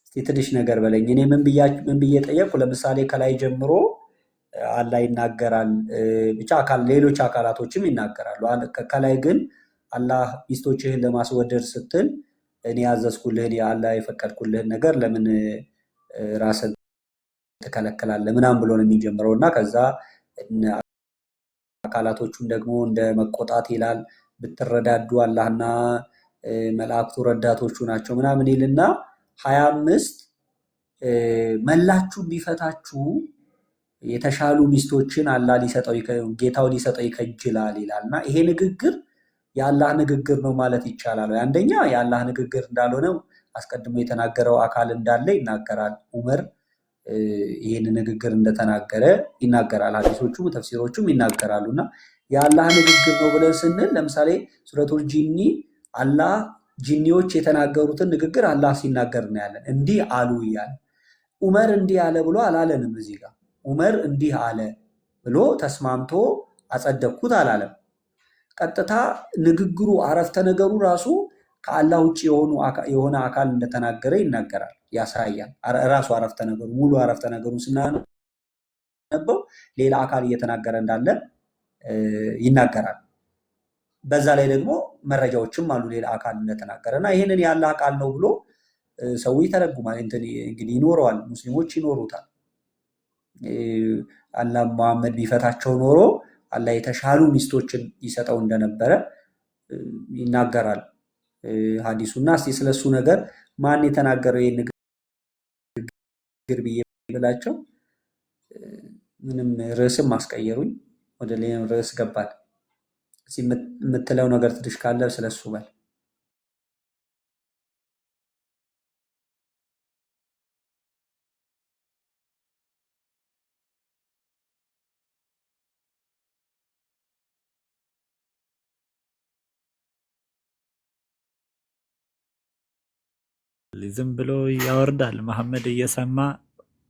እስቲ ትንሽ ነገር በለኝ። እኔ ምን ብዬ ጠየቅኩ? ለምሳሌ ከላይ ጀምሮ አላህ ይናገራል፣ ብቻ ሌሎች አካላቶችም ይናገራሉ። ከላይ ግን አላህ ሚስቶችህን ለማስወደድ ስትል እኔ ያዘዝኩልህን የአላህ የፈቀድኩልህን ነገር ለምን ራስን ትከለክላለህ ምናምን ብሎ ነው የሚጀምረው። እና ከዛ አካላቶቹን ደግሞ እንደ መቆጣት ይላል፣ ብትረዳዱ አላህና መላእክቱ ረዳቶቹ ናቸው ምናምን ይልና 25 መላችሁ ቢፈታችሁ የተሻሉ ሚስቶችን አላህ ጌታው ሊሰጠው ይከጅላል ይላልና ይሄ ንግግር የአላህ ንግግር ነው ማለት ይቻላል። አንደኛ የአላህ ንግግር እንዳልሆነ አስቀድሞ የተናገረው አካል እንዳለ ይናገራል። ዑመር ይህን ንግግር እንደተናገረ ይናገራል። ሐዲሶቹም ተፍሲሮቹም ይናገራሉና የአላህ ንግግር ነው ብለን ስንል ለምሳሌ ሱረቱል ጂኒ አላህ ጂኒዎች የተናገሩትን ንግግር አላህ ሲናገር እናያለን። እንዲህ አሉ እያለ ዑመር እንዲህ አለ ብሎ አላለንም። እዚህ ጋር ዑመር እንዲህ አለ ብሎ ተስማምቶ አጸደቅኩት አላለም። ቀጥታ ንግግሩ አረፍተ ነገሩ ራሱ ከአላህ ውጭ የሆነ አካል እንደተናገረ ይናገራል፣ ያሳያል። ራሱ አረፍተ ነገሩ ሙሉ አረፍተ ነገሩን ስናነበው ሌላ አካል እየተናገረ እንዳለ ይናገራል። በዛ ላይ ደግሞ መረጃዎችም አሉ ሌላ አካል እንደተናገረ እና ይህንን የአላህ ቃል ነው ብሎ ሰው ይተረጉማል። እንግዲህ ይኖረዋል፣ ሙስሊሞች ይኖሩታል። አላህ መሐመድ ቢፈታቸው ኖሮ አላህ የተሻሉ ሚስቶችን ይሰጠው እንደነበረ ይናገራል ሐዲሱና። እስቲ ስለሱ ነገር ማን የተናገረው ይሄን ንግግር ብዬ ብላቸው ምንም ርዕስም አስቀየሩኝ፣ ወደ ሌላ ርዕስ ገባል። የምትለው ነገር ትንሽ ካለ ስለሱ በል። ዝም ብሎ ያወርዳል። መሐመድ እየሰማ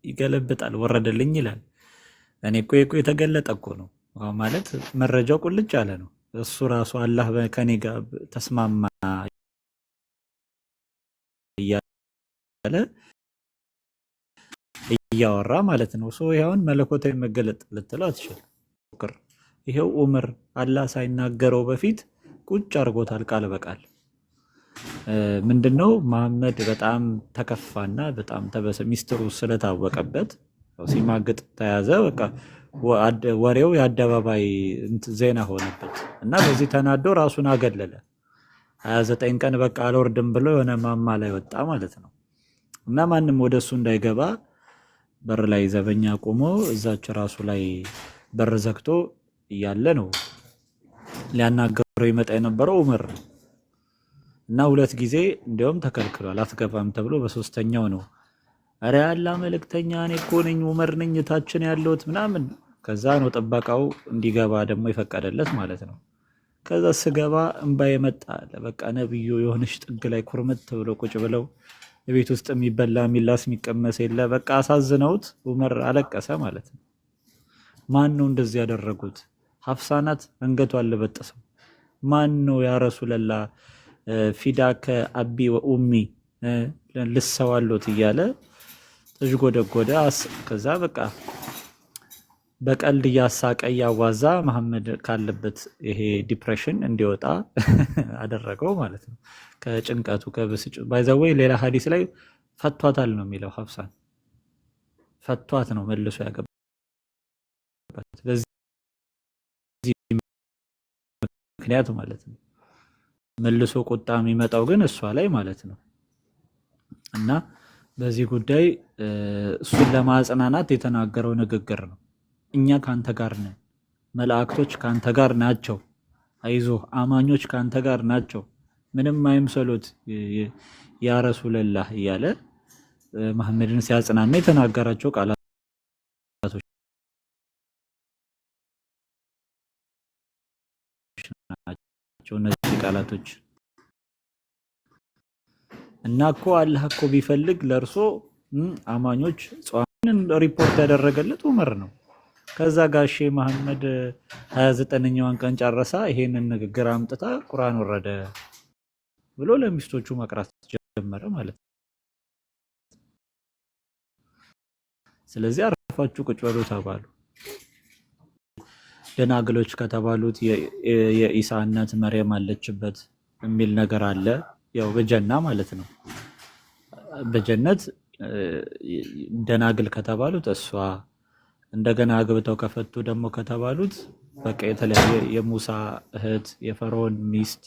ይገለብጣል። ወረደልኝ ይላል። እኔ እኮ የተገለጠ እኮ ነው ማለት መረጃው ቁልጭ ያለ ነው። እሱ ራሱ አላህ ከኔ ጋር ተስማማ እያለ እያወራ ማለት ነው። ይኸውን መለኮታዊ መገለጥ ልትለው አትችልም። ይሄው ዑመር አላህ ሳይናገረው በፊት ቁጭ አድርጎታል ቃል በቃል። ምንድነው መሐመድ በጣም ተከፋና በጣም ሚስጥሩ ስለታወቀበት ሲማግጥ ተያዘ። በቃ ወሬው የአደባባይ ዜና ሆነበት እና በዚህ ተናዶ ራሱን አገለለ። 29 ቀን በቃ አልወርድም ብሎ የሆነ ማማ ላይ ወጣ ማለት ነው። እና ማንም ወደሱ እንዳይገባ በር ላይ ዘበኛ ቆሞ እዛች ራሱ ላይ በር ዘግቶ እያለ ነው ሊያናገረው ይመጣ የነበረው ዑመር ነው። እና 2 ጊዜ እንዲያውም ተከልክሏል፣ አትገባም ተብሎ በሶስተኛው ነው አረ ያላ መልእክተኛ እኔ እኮ ነኝ ዑመር ነኝ ታችን ያለውት ምናምን። ከዛ ነው ጥበቃው እንዲገባ ደግሞ የፈቀደለት ማለት ነው። ከዛ ስገባ እንባ የመጣ በቃ ነብዩ የሆነች ጥግ ላይ ኩርምት ብሎ ቁጭ ብለው ቤት ውስጥ የሚበላ የሚላስ የሚቀመስ የለ በቃ አሳዝነውት ዑመር አለቀሰ ማለት ነው። ማን ነው እንደዚህ ያደረጉት? ሀፍሳናት አንገቷን ለበጠሰው ማን ነው? ያ ረሱላህ ፊዳከ አቢ ወኡሚ ልሰዋሎት እያለ ተጅጎደጎደ። ከዛ በቃ በቀልድ እያሳቀ እያዋዛ መሐመድ ካለበት ይሄ ዲፕሬሽን እንዲወጣ አደረገው ማለት ነው። ከጭንቀቱ ከብስጭ ባይዘወይ ሌላ ሐዲስ ላይ ፈቷታል ነው የሚለው። ሀፍሳን ፈቷት ነው መልሶ ያገባት። በዚህ ምክንያት ማለት ነው መልሶ ቁጣ የሚመጣው ግን እሷ ላይ ማለት ነው። እና በዚህ ጉዳይ እሱን ለማጽናናት የተናገረው ንግግር ነው። እኛ ካንተ ጋር ነን፣ መላእክቶች ካንተ ጋር ናቸው፣ አይዞህ አማኞች ካንተ ጋር ናቸው፣ ምንም አይምሰሎት ያ ረሱላህ እያለ መሐመድን ሲያጽናና የተናገራቸው ቃላቶች ናቸው እነዚህ ቃላቶች። እና እኮ አላህ እኮ ቢፈልግ ለእርሶ አማኞች ጾምን ሪፖርት ያደረገለት ዑመር ነው። ከዛ ጋሼ መሐመድ 29ኛዋን ቀን ጨረሳ ይሄንን ንግግር አምጥታ ቁርአን ወረደ ብሎ ለሚስቶቹ መቅራት ጀመረ ማለት ነው። ስለዚህ አረፋችሁ ቁጭ በሉ ተባሉ። ደናግሎች ከተባሉት የኢሳ እናት መርየም አለችበት የሚል ነገር አለ። ያው በጀና ማለት ነው። በጀነት ደናግል ከተባሉት እሷ እንደገና አግብተው ከፈቱ ደግሞ ከተባሉት በቃ የተለያየ የሙሳ እህት የፈርዖን ሚስት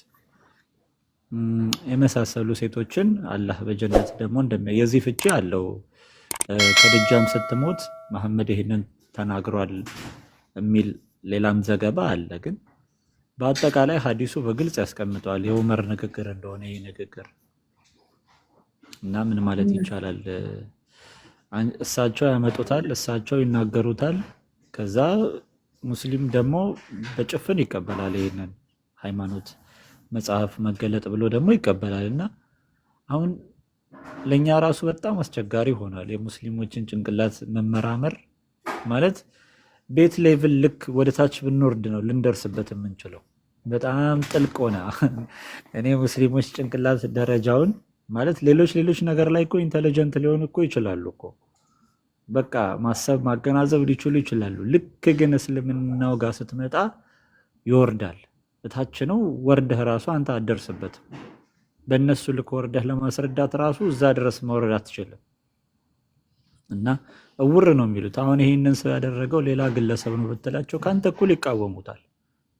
የመሳሰሉ ሴቶችን አላህ በጀነት ደግሞ የዚህ ፍቺ አለው። ከድጃም ስትሞት መሐመድ ይሄንን ተናግሯል የሚል ሌላም ዘገባ አለ። ግን በአጠቃላይ ሐዲሱ በግልጽ ያስቀምጠዋል የዑመር ንግግር እንደሆነ ይህ ንግግር እና ምን ማለት ይቻላል? እሳቸው ያመጡታል፣ እሳቸው ይናገሩታል። ከዛ ሙስሊም ደግሞ በጭፍን ይቀበላል። ይሄንን ሃይማኖት መጽሐፍ መገለጥ ብሎ ደግሞ ይቀበላል። እና አሁን ለኛ ራሱ በጣም አስቸጋሪ ሆኗል የሙስሊሞችን ጭንቅላት መመራመር ማለት። ቤት ሌቭል ልክ ወደ ታች ብንወርድ ነው ልንደርስበት የምንችለው። በጣም ጥልቅ ሆነ። እኔ ሙስሊሞች ጭንቅላት ደረጃውን ማለት ሌሎች ነገር ላይ እኮ ኢንተለጀንት ሊሆኑ እኮ ይችላሉ እኮ በቃ ማሰብ ማገናዘብ ሊችሉ ይችላሉ። ልክ ግን እስልምናው ጋር ስትመጣ ይወርዳል። እታች ነው ወርደህ ራሱ አንተ አትደርስበትም። በእነሱ ልክ ወርደህ ለማስረዳት ራሱ እዛ ድረስ መውረድ አትችልም። እና እውር ነው የሚሉት። አሁን ይሄንን ሰው ያደረገው ሌላ ግለሰብ ነው ብትላቸው ከአንተ እኩል ይቃወሙታል።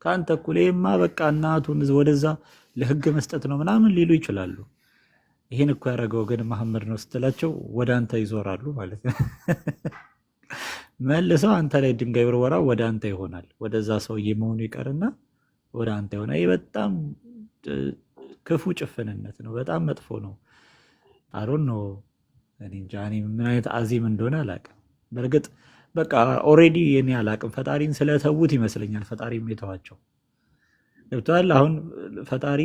ከአንተ እኩል ይሄማ በቃ እናቱን ወደዛ ለህግ መስጠት ነው ምናምን ሊሉ ይችላሉ። ይሄን እኮ ያደረገው ግን መሐመድ ነው ስትላቸው ወደ አንተ ይዞራሉ ማለት ነው። መልሰው አንተ ላይ ድንጋይ ብርወራ ወደ አንተ ይሆናል። ወደዛ ሰውዬ መሆኑ ይቀርና ወደ አንተ ይሆናል። ይህ በጣም ክፉ ጭፍንነት ነው። በጣም መጥፎ ነው። አሮን ነው እኔ እንጃ ምን አይነት አዚም እንደሆነ አላውቅም። በእርግጥ በቃ ኦልሬዲ እኔ አላውቅም ፈጣሪን ስለተዉት ይመስለኛል ፈጣሪም የተዋቸው ገብቶሃል። አሁን ፈጣሪ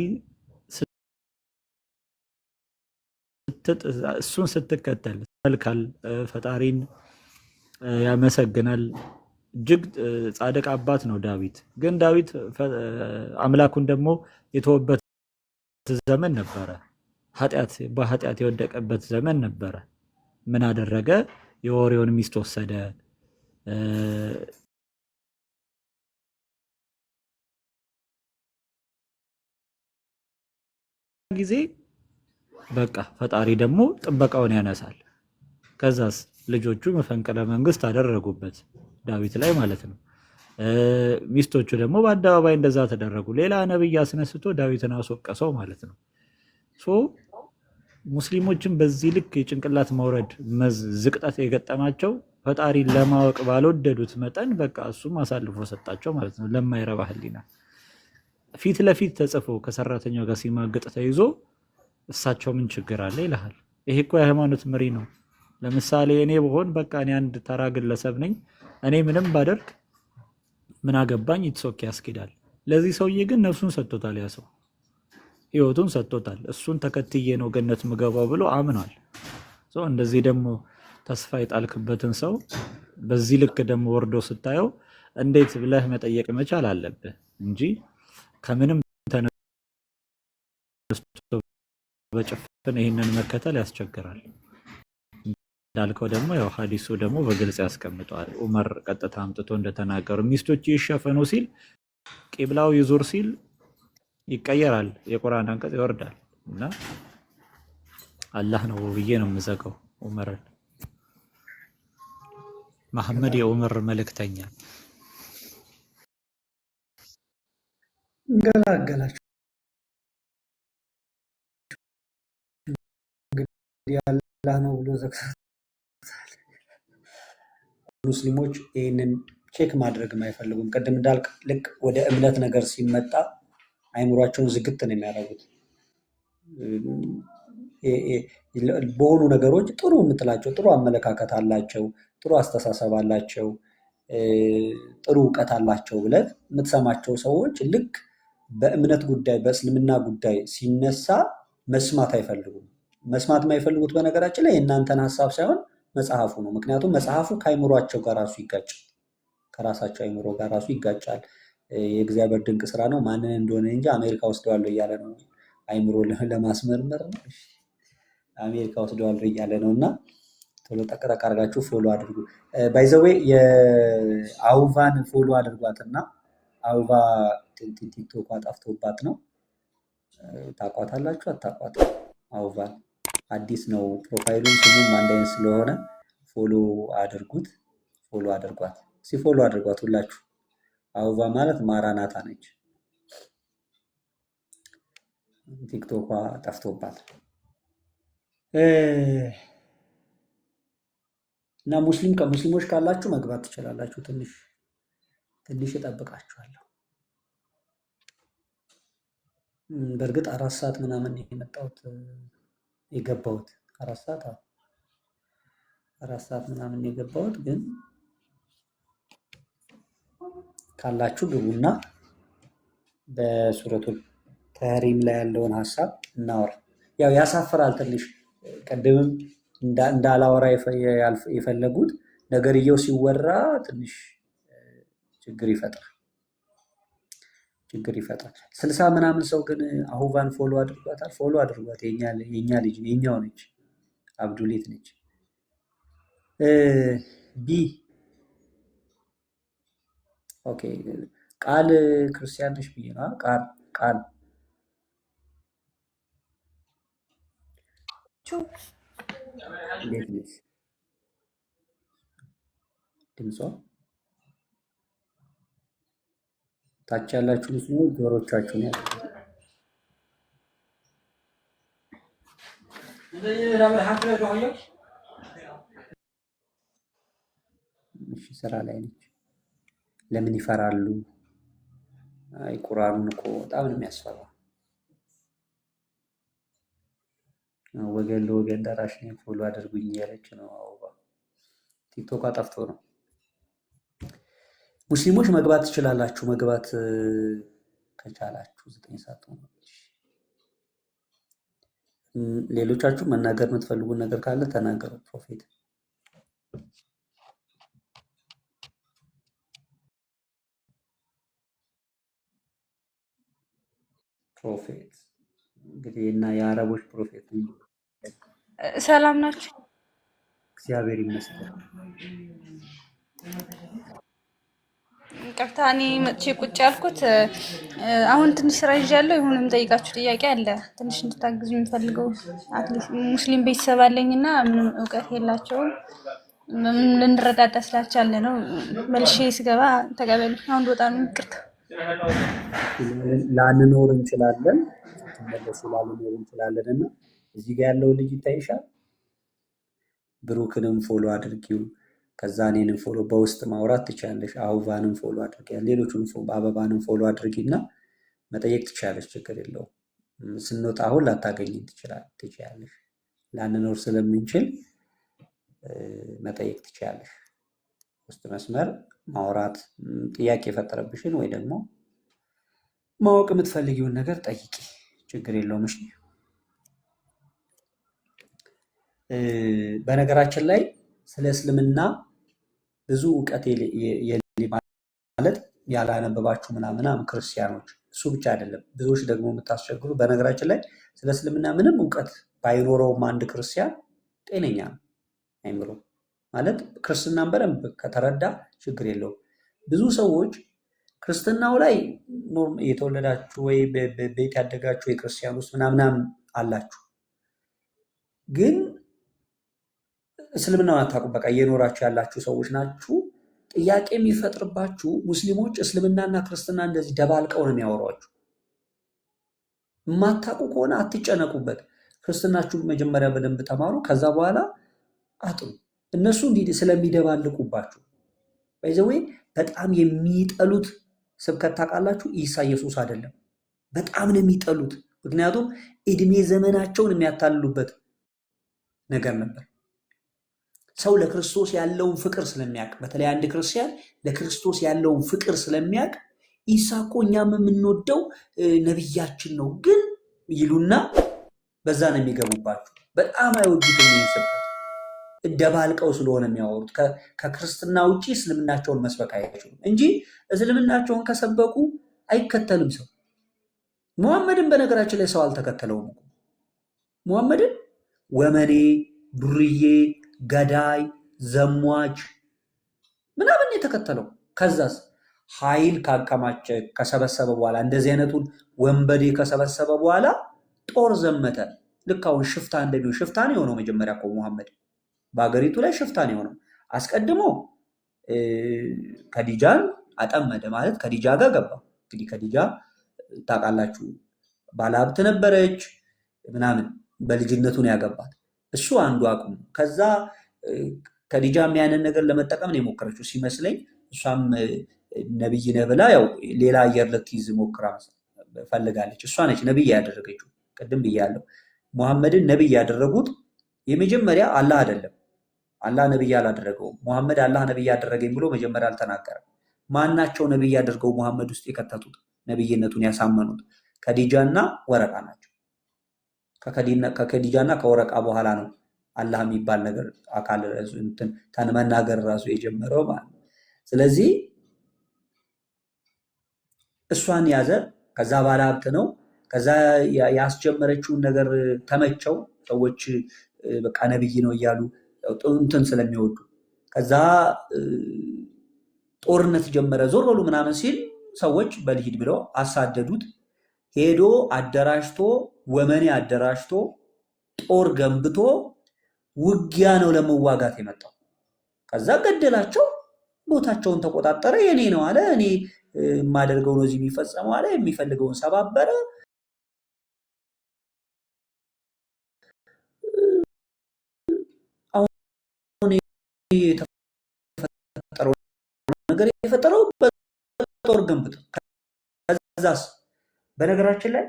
እሱን ስትከተል መልካል ፈጣሪን ያመሰግናል። እጅግ ጻድቅ አባት ነው ዳዊት። ግን ዳዊት አምላኩን ደግሞ የተወበት ዘመን ነበረ። በኃጢአት የወደቀበት ዘመን ነበረ። ምን አደረገ? የኦሪዮን ሚስት ወሰደ። ጊዜ በቃ ፈጣሪ ደግሞ ጥበቃውን ያነሳል። ከዛስ ልጆቹ መፈንቅለ መንግስት አደረጉበት ዳዊት ላይ ማለት ነው። ሚስቶቹ ደግሞ በአደባባይ እንደዛ ተደረጉ። ሌላ ነብይ አስነስቶ ዳዊትን አስወቀሰው ማለት ነው። ሙስሊሞችን በዚህ ልክ የጭንቅላት መውረድ ዝቅጠት የገጠማቸው ፈጣሪ ለማወቅ ባልወደዱት መጠን በቃ እሱም አሳልፎ ሰጣቸው ማለት ነው ለማይረባ ህሊና። ፊት ለፊት ተጽፎ ከሰራተኛው ጋር ሲማግጥ ተይዞ እሳቸው ምን ችግር አለ ይልሃል። ይሄ እኮ የሃይማኖት መሪ ነው። ለምሳሌ እኔ ብሆን በቃ እኔ አንድ ተራ ግለሰብ ነኝ፣ እኔ ምንም ባደርግ ምን አገባኝ ኢትሶክ ያስኬዳል። ለዚህ ሰውዬ ግን ነፍሱን ሰጥቶታል፣ ያ ሰው ህይወቱን ሰጥቶታል። እሱን ተከትዬ ነው ገነት ምገባው ብሎ አምኗል። እንደዚህ ደግሞ ተስፋ የጣልክበትን ሰው በዚህ ልክ ደግሞ ወርዶ ስታየው እንዴት ብለህ መጠየቅ መቻል አለብህ እንጂ ከምንም ተነስቶ በጭፍን ይህንን መከተል ያስቸግራል። እንዳልከው ደግሞ ያው ሐዲሱ ደግሞ በግልጽ ያስቀምጠዋል። ዑመር ቀጥታ አምጥቶ እንደተናገሩ ሚስቶች ይሸፈኑ ሲል ቂብላው ይዙር ሲል ይቀየራል፣ የቁርአን አንቀጽ ይወርዳል። እና አላህ ነው ብዬ ነው የምዘጋው ዑመርን። መሐመድ የዑመር መልእክተኛ እንገላገላችሁ እንግዲህ አላህ ነው ብሎ ዘግቶታል። ሙስሊሞች ይህንን ቼክ ማድረግ አይፈልጉም። ቅድም እንዳልክ ልክ ወደ እምነት ነገር ሲመጣ አይምሯቸውን ዝግት ነው የሚያደርጉት። በሆኑ ነገሮች ጥሩ የምትላቸው ጥሩ አመለካከት አላቸው፣ ጥሩ አስተሳሰብ አላቸው፣ ጥሩ እውቀት አላቸው ብለህ የምትሰማቸው ሰዎች ልክ በእምነት ጉዳይ በእስልምና ጉዳይ ሲነሳ መስማት አይፈልጉም። መስማት የማይፈልጉት በነገራችን ላይ የእናንተን ሀሳብ ሳይሆን መጽሐፉ ነው። ምክንያቱም መጽሐፉ ከአይምሯቸው ጋር ራሱ ይጋጫል፣ ከራሳቸው አይምሮ ጋር ራሱ ይጋጫል። የእግዚአብሔር ድንቅ ስራ ነው። ማንን እንደሆነ እንጂ አሜሪካ ወስደዋለሁ እያለ ነው። አይምሮ ለማስመርመር ነው። አሜሪካ ወስደዋለሁ እያለ ነው። እና ቶሎ ጠቅጠቅ አድርጋችሁ ፎሎ አድርጉ። ባይዘዌ የአውቫን ፎሎ አድርጓትና አውቫ ቲክቶክ ጠፍቶባት ነው። ታቋታላችሁ አታቋት? አውቫን አዲስ ነው ፕሮፋይሉን፣ ስሙም አንድ አይነት ስለሆነ ፎሎ አድርጉት፣ ፎሎ አድርጓት። ሲፎሎ አድርጓት ሁላችሁ። አውቫ ማለት ማራናታ ነች። ቲክቶኳ ጠፍቶባት እና ሙስሊሞች ካላችሁ መግባት ትችላላችሁ። ትንሽ እጠብቃችኋለሁ። በእርግጥ 4 ሰዓት ምናምን የገባሁት 4 ሰዓት ምናምን የገባሁት ግን ካላችሁ ግቡና በሱረቱል ተህሪም ላይ ያለውን ሀሳብ እናወራ። ያው ያሳፍራል ትንሽ። ቀደምም እንዳላወራ የፈለጉት ነገርየው ሲወራ ትንሽ ችግር ይፈጥራል። 60 ምናምን ሰው ግን አሁቫን ፎሎ አድርጓታል። ፎሎ አድርጓት። የኛ ልጅ የኛው ነች፣ አብዱሌት ነች። ቢ ኦኬ። ቃል ክርስቲያን ነሽ ብዬ ነው። ቃል እንዴት ነሽ? ድምጿ ታች ያላችሁ ሙስሊሞች ጆሮቻችሁን ያዙ። እሺ፣ ስራ ላይ ነች። ለምን ይፈራሉ? አይ ቁርአኑን እኮ በጣም ነው የሚያስፈራው። ወገን ለወገን ደራሽ ነኝ ፎሎ አድርጉኝ እያለች ነው። አውባ ቲክቶክ ጠፍቶ ነው። ሙስሊሞች መግባት ትችላላችሁ። መግባት ከቻላችሁ 9 ሰዓት ነው። ሌሎቻችሁ መናገር የምትፈልጉን ነገር ካለ ተናገሩ። ፕሮፌት እንግዲህ እና የአረቦች ፕሮፌት ሰላም ናችሁ? እግዚአብሔር ይመስገን። ይቅርታ እኔ መጥቼ ቁጭ ያልኩት አሁን ትንሽ ስራ ይዣለሁ። ይሁንም ጠይቃችሁ ጥያቄ አለ ትንሽ እንድታግዙ የሚፈልገው አትሊስት ሙስሊም ቤተሰብ አለኝና ምንም እውቀት የላቸውም። ልንረዳዳ ስላልቻለ ነው። መልሼ ስገባ ተቀበሉ። አሁን ወጣ ነው። ይቅርታ ላንኖር እንችላለን፣ ተመለሱ ላንኖር እንችላለን። እና እዚህ ጋር ያለው ልጅ ይታይሻል። ብሩክንም ፎሎ አድርጊው፣ ከዛ እኔንም ፎሎ በውስጥ ማውራት ትችላለሽ። አውቫንም ፎሎ አድርጊ፣ ሌሎቹን አበባንም ፎሎ አድርጊና መጠየቅ ትችላለሽ። ችግር የለውም። ስንወጣ አሁን ላታገኝን ትችላለሽ። ላንኖር ስለምንችል መጠየቅ ትችላለሽ። ውስጥ መስመር ማውራት፣ ጥያቄ የፈጠረብሽን ወይ ደግሞ ማወቅ የምትፈልጊውን ነገር ጠይቂ። ችግር የለውም። እሺ። በነገራችን ላይ ስለ እስልምና ብዙ እውቀት ማለት ያላነበባችሁ ምናምን ክርስቲያኖች፣ እሱ ብቻ አይደለም ብዙዎች ደግሞ የምታስቸግሩ። በነገራችን ላይ ስለ እስልምና ምንም እውቀት ባይኖረውም አንድ ክርስቲያን ጤነኛ ነው አይምሮ ማለት ክርስትናን በደንብ ከተረዳ ችግር የለውም። ብዙ ሰዎች ክርስትናው ላይ የተወለዳችሁ ወይ ቤት ያደጋችሁ የክርስቲያን ውስጥ ምናምን አላችሁ፣ ግን እስልምናውን አታውቁም። በቃ እየኖራችሁ ያላችሁ ሰዎች ናችሁ። ጥያቄ የሚፈጥርባችሁ ሙስሊሞች እስልምናና ክርስትና እንደዚህ ደባልቀው ነው የሚያወሯችሁ። የማታውቁ ከሆነ አትጨነቁበት። ክርስትናችሁ መጀመሪያ በደንብ ተማሩ፣ ከዛ በኋላ አጥሩ። እነሱ እንዲህ ስለሚደባልቁባችሁ ባይዘዌ በጣም የሚጠሉት ስብከት ታውቃላችሁ፣ ኢሳ ኢየሱስ አይደለም። በጣም ነው የሚጠሉት። ምክንያቱም እድሜ ዘመናቸውን የሚያታልሉበት ነገር ነበር። ሰው ለክርስቶስ ያለውን ፍቅር ስለሚያውቅ፣ በተለይ አንድ ክርስቲያን ለክርስቶስ ያለውን ፍቅር ስለሚያውቅ ኢሳ እኮ እኛም የምንወደው ነብያችን ነው ግን ይሉና በዛ ነው የሚገቡባችሁ። በጣም አይወዱትም ይህን ስብከት። ደባልቀው ስለሆነ የሚያወሩት ከክርስትና ውጭ እስልምናቸውን መስበክ አይችሉም እንጂ እስልምናቸውን ከሰበኩ አይከተልም ሰው። ሙሐመድን በነገራችን ላይ ሰው አልተከተለውም። ሙሐመድን ወመኔ፣ ዱርዬ፣ ገዳይ፣ ዘሟች ምናምን የተከተለው። ከዛስ ኃይል ካከማቸ ከሰበሰበ በኋላ እንደዚህ አይነቱን ወንበዴ ከሰበሰበ በኋላ ጦር ዘመተ። ልክ አሁን ሽፍታ እንደሚሆን ሽፍታ ነው የሆነው። መጀመሪያ እኮ ሙሐመድ በሀገሪቱ ላይ ሽፍታ ነው የሆነው። አስቀድሞ ከዲጃን አጠመደ ማለት ከዲጃ ጋር ገባ። እንግዲህ ከዲጃ ታውቃላችሁ ባለሀብት ነበረች ምናምን፣ በልጅነቱን ያገባት እሱ አንዱ አቁም። ከዛ ከዲጃም ያንን ነገር ለመጠቀም ነው የሞከረችው ሲመስለኝ። እሷም ነብይ ነህ ብላ ያው ሌላ አየር ልትይዝ ሞክራ ፈልጋለች። እሷ ነች ነብይ ያደረገችው። ቅድም ብያለሁ፣ ሙሐመድን ነብይ ያደረጉት የመጀመሪያ አላህ አይደለም። አላህ ነብይ አላደረገውም። ሙሐመድ አላህ ነብይ ያደረገኝ ብሎ መጀመሪያ አልተናገረም። ማናቸው ነብይ ያደርገው ሙሐመድ ውስጥ የከተቱት ነብይነቱን ያሳመኑት? ከዲጃና ወረቃ ናቸው። ከከዲጃና ከወረቃ በኋላ ነው አላህ የሚባል ነገር አካል መናገር ራሱ የጀመረው ማለት ነው። ስለዚህ እሷን ያዘ። ከዛ ባለ ሀብት ነው። ከዛ ያስጀመረችውን ነገር ተመቸው። ሰዎች በቃ ነብይ ነው እያሉ እንትን ስለሚወዱ ከዛ ጦርነት ጀመረ። ዞር በሉ ምናምን ሲል ሰዎች በልሂድ ብለው አሳደዱት። ሄዶ አደራጅቶ ወመኔ አደራጅቶ ጦር ገንብቶ ውጊያ ነው ለመዋጋት የመጣው። ከዛ ገደላቸው። ቦታቸውን ተቆጣጠረ። የኔ ነው አለ። እኔ የማደርገው ነው እዚህ የሚፈጸመው አለ። የሚፈልገውን ሰባበረ። አሁን የተፈጠረው ነገር የፈጠረው በጦር ገንብቶ ከዛስ በነገራችን ላይ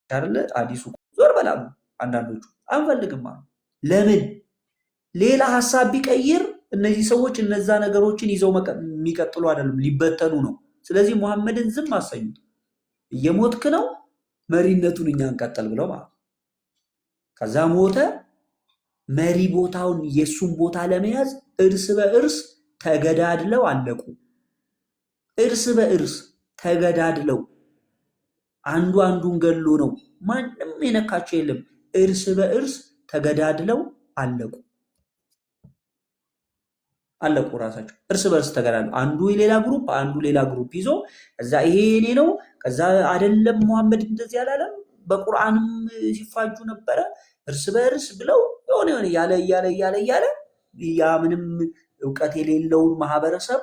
አይደለ አዲሱ ዞር በላሉ አንዳንዶቹ አንፈልግም አሉ። ለምን ሌላ ሐሳብ ቢቀይር እነዚህ ሰዎች እነዛ ነገሮችን ይዘው የሚቀጥሉ አይደለም፣ ሊበተኑ ነው። ስለዚህ ሙሐመድን ዝም አሰኙት። እየሞትክ ነው፣ መሪነቱን እኛ እንቀጥል ብለው ማለት። ከዛ ሞተ። መሪ ቦታውን የሱን ቦታ ለመያዝ እርስ በእርስ ተገዳድለው አለቁ። እርስ በእርስ ተገዳድለው አንዱ አንዱን ገሎ ነው። ማንም የነካቸው የለም። እርስ በእርስ ተገዳድለው አለቁ። አለቁ ራሳቸው እርስ በርስ ተገናኙ። አንዱ ሌላ ግሩፕ ይዞ ከዛ ይሄ እኔ ነው ከዛ አይደለም ሙሐመድ እንደዚህ አላለም በቁርአንም ሲፋጁ ነበረ እርስ በርስ ብለው የሆነ እያለ ያ ምንም እውቀት የሌለውን ማህበረሰብ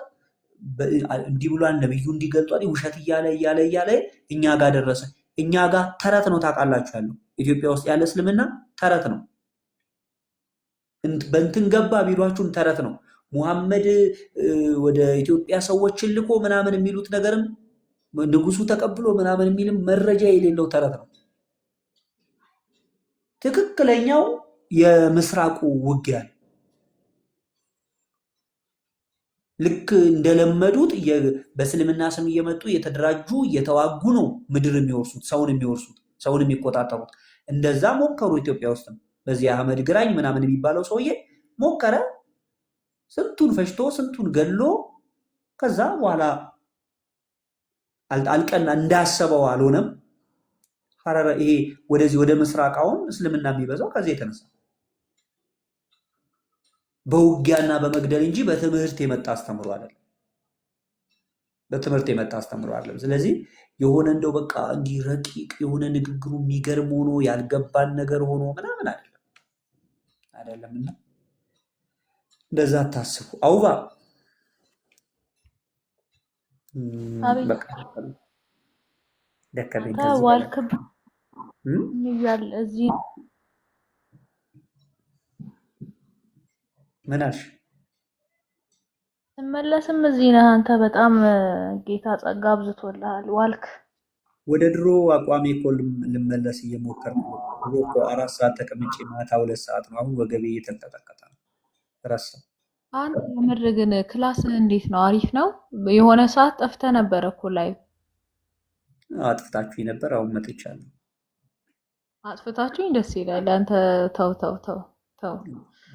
እንዲህ ብሏል ነብዩ እንዲገልጧል ውሸት እያለ እኛ ጋር ደረሰ። እኛ ጋር ተረት ነው ታውቃላችሁ ያለው ኢትዮጵያ ውስጥ ያለ እስልምና ተረት ነው። በእንትን ገባ ቢሏችሁን ተረት ነው። ሙሐመድ ወደ ኢትዮጵያ ሰዎችን ልኮ ምናምን የሚሉት ነገርም ንጉሱ ተቀብሎ ምናምን የሚልም መረጃ የሌለው ተረት ነው። ትክክለኛው የምስራቁ ውጊያ ልክ እንደለመዱት በእስልምና ስም እየመጡ እየተደራጁ እየተዋጉ ነው ምድር የሚወርሱት ሰውን የሚቆጣጠሩት። እንደዛ ሞከሩ ኢትዮጵያ ውስጥ በዚህ አህመድ ግራኝ ምናምን የሚባለው ሰውዬ ሞከረ። ስንቱን ፈጅቶ ስንቱን ገሎ ከዛ በኋላ አልቀና እንዳሰበው አልሆነም። ሐረረ ይሄ ወደዚህ ወደ ምስራቃውን እስልምና የሚበዛው ከዚህ የተነሳ በውጊያና በመግደል እንጂ በትምህርት የመጣ አስተምሮ አይደለም። ስለዚህ የሆነ እንደው በቃ እንዲህ ረቂቅ የሆነ ንግግሩ የሚገርም ሆኖ ያልገባን ነገር ሆኖ ምናምን አይደለምና እንደዛ አታስቡ። አውባ ደከመኝ ዋልክብ ይያል እዚህ ምን አልሽ? ስመለስም እዚህ ነህ አንተ። በጣም ጌታ ጸጋ አብዝቶልሃል። ዋልክ ወደ ድሮ አቋሜ እኮ ልመለስ እየሞከርኩ ነው። ድሮ እኮ 4 ሰዓት ተቀምጬ ማታ 2 ሰዓት ነው። አሁን ወገቤ እየተንቀጠቀጠ ነው። ረሳሁ። አንተ የምር ግን ክላስ እንዴት ነው? አሪፍ ነው። የሆነ ሰዓት ጠፍተህ ነበር እኮ ላይ አጥፍታችሁኝ ነበር። አሁን መጥቻለሁ። አጥፍታችሁኝ ደስ ይላል። አንተ ተው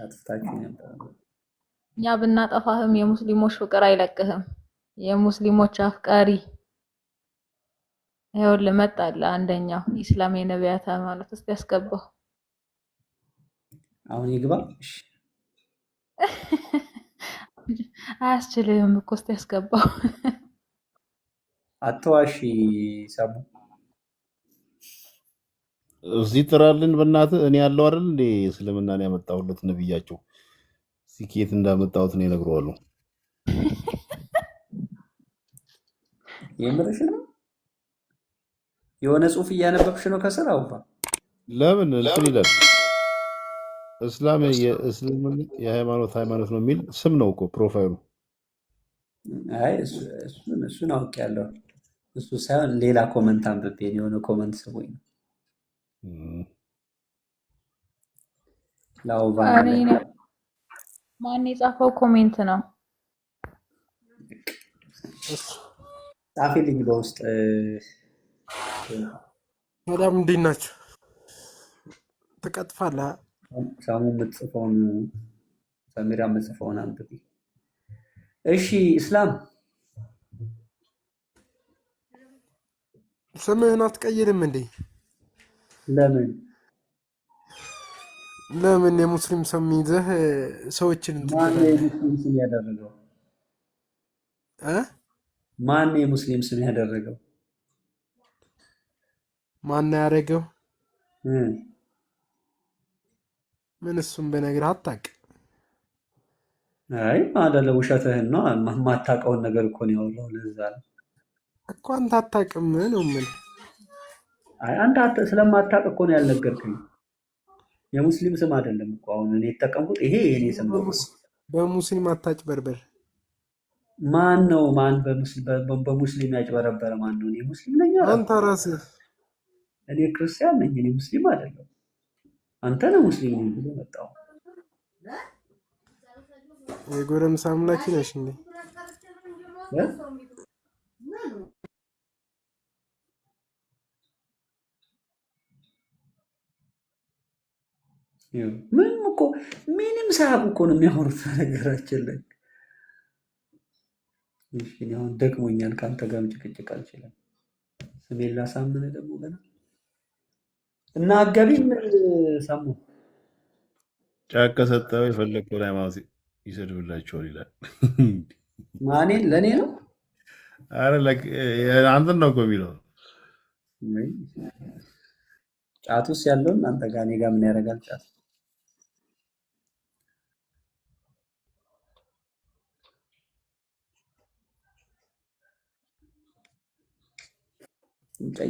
አጥፍታችሁኝ ነበር። እኛ ብናጠፋህም የሙስሊሞች ፍቅር አይለቅህም። የሙስሊሞች አፍቃሪ ይኸውልህ መጣልህ። አንደኛው ኢስላም የነቢያት ሃይማኖት እስቲ ያስገባው። አሁን ይግባ። እሺ አያስችልህም እኮ እስቲ ያስገባው። አትዋሺ ሰሙ እዚህ ጥራልን በእናትህ። እኔ ያለው አይደል እንዴ እስልምናን ያመጣሁለት ነብያቸው ሲኬት እንዳመጣሁት ነው እነግረዋለሁ። የምርሽ ነው? የሆነ ጽሑፍ እያነበብሽ ነው ከስር? አውባ ለምን እንትን ይላል? እስላም የሃይማኖት ነው የሚል ስም ነው እኮ ፕሮፋይሉ። አይ እሱን አውቄያለሁ። እሱ ሳይሆን ሌላ ኮመንት አንብቤ የሆነ ኮመንት ስቦኝ ነው። ማን የጻፈው ኮሜንት ነው? ጻፊልኝ በውስጥ። በጣም እንዴት ናቸው? ትቀጥፋለህ? ሳሙ የምትጽፈውን ሰሚራ የምትጽፈውን አንብቤ። እሺ እስላም ስምህን አትቀይርም እንዴ? ለምን የሙስሊም ስም ይዘህ ሰዎችን ማን የሙስሊም ስም ያደረገው? ማን የሙስሊም ስም ያደረገው? ማን ያደረገው? ምን እሱም በነገር አታውቅም። አይ አይደለ፣ ውሸትህን ነው። የማታውቀውን ነገር እኮ ነው ያወራው። ለዛ ነው እኮ አንተ አታውቅም ነው ምን? አይ አንተ ስለማታውቅ እኮ ነው ያልነገርከኝ። የሙስሊም ስም አይደለም እኮ አሁን እኔ የተጠቀምኩት ይሄ የኔ ስም ነው። በሙስሊም አታጭበርበር። ማን ነው? ማን በሙስሊም ያጭበረበረ ማን ነው? እኔ ሙስሊም ነኝ። አንተ ራስህ። እኔ ክርስቲያን ነኝ። እኔ ሙስሊም አይደለም። አንተ ነው ሙስሊም ነኝ ብሎ መጣው። የጎረምሳ አምላኪ ነሽ እንዴ? ምንም ሳያውቁ እኮ ነው የሚያወሩት። ነገራችን ላይ እሺ፣ አሁን ደክሞኛል። ከአንተ ጋርም ጭቅጭቅ አልችልም። ስሜን ላሳምነ ደግሞ ገና እና አጋቢ ምን ሰሙ ጫካ ሰጠው የፈለግከውን ሃይማኖት ይሰድብላቸዋል ይላል። ማኔን ለእኔ ነው አንተን ነው እኮ የሚለው። ጫት ውስጥ ያለውን አንተ ጋር እኔ ጋር ምን ያደርጋል ጫት?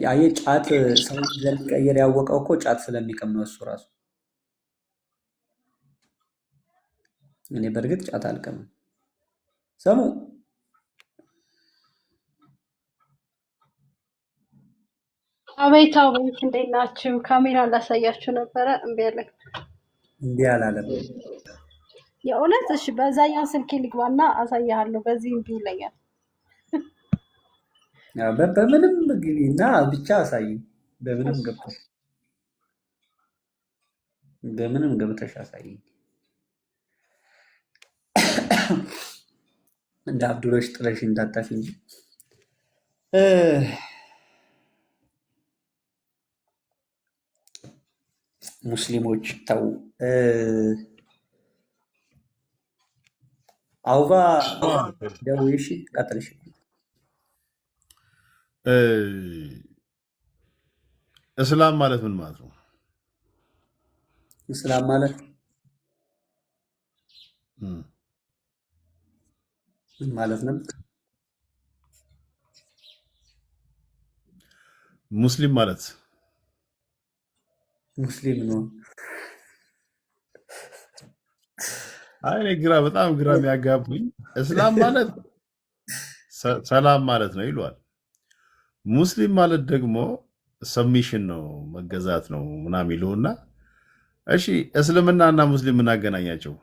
አየ ጫት ሰው እንደሚቀየር ያወቀው እኮ ጫት ስለሚቀም ነው እሱ ራሱ። እኔ በእርግጥ ጫት አልቀምም። ሰሙ አቤት አቤት፣ እንዴት ናችሁ? ካሜራ ላሳያችሁ ነበረ እምቢ አለኝ። እምቢ አላለም የእውነት? እሺ በዛኛው ስልኬ ልግባና አሳያለሁ። በዚህ እምቢ ይለኛል። በምንም ግቢና ብቻ አሳይ። በምንም ገብተሽ አሳይ። እንደ አብዱሎች ጥለሽ እንዳታፊ እንጂ ሙስሊሞች ተው። አውባ ደውይሽ ቀጥልሽ። እስላም ማለት ምን ማለት ነው? እስላም ማለት ምን ማለት ነው? ሙስሊም ማለት ሙስሊም ነው። አይ በጣም ግራ የሚያጋቡኝ እስላም ማለት ሰላም ማለት ነው ይሏል። ሙስሊም ማለት ደግሞ ሰብሚሽን ነው መገዛት ነው ምናምን ይሉና፣ እሺ እስልምናና ሙስሊም ምን አገናኛቸው?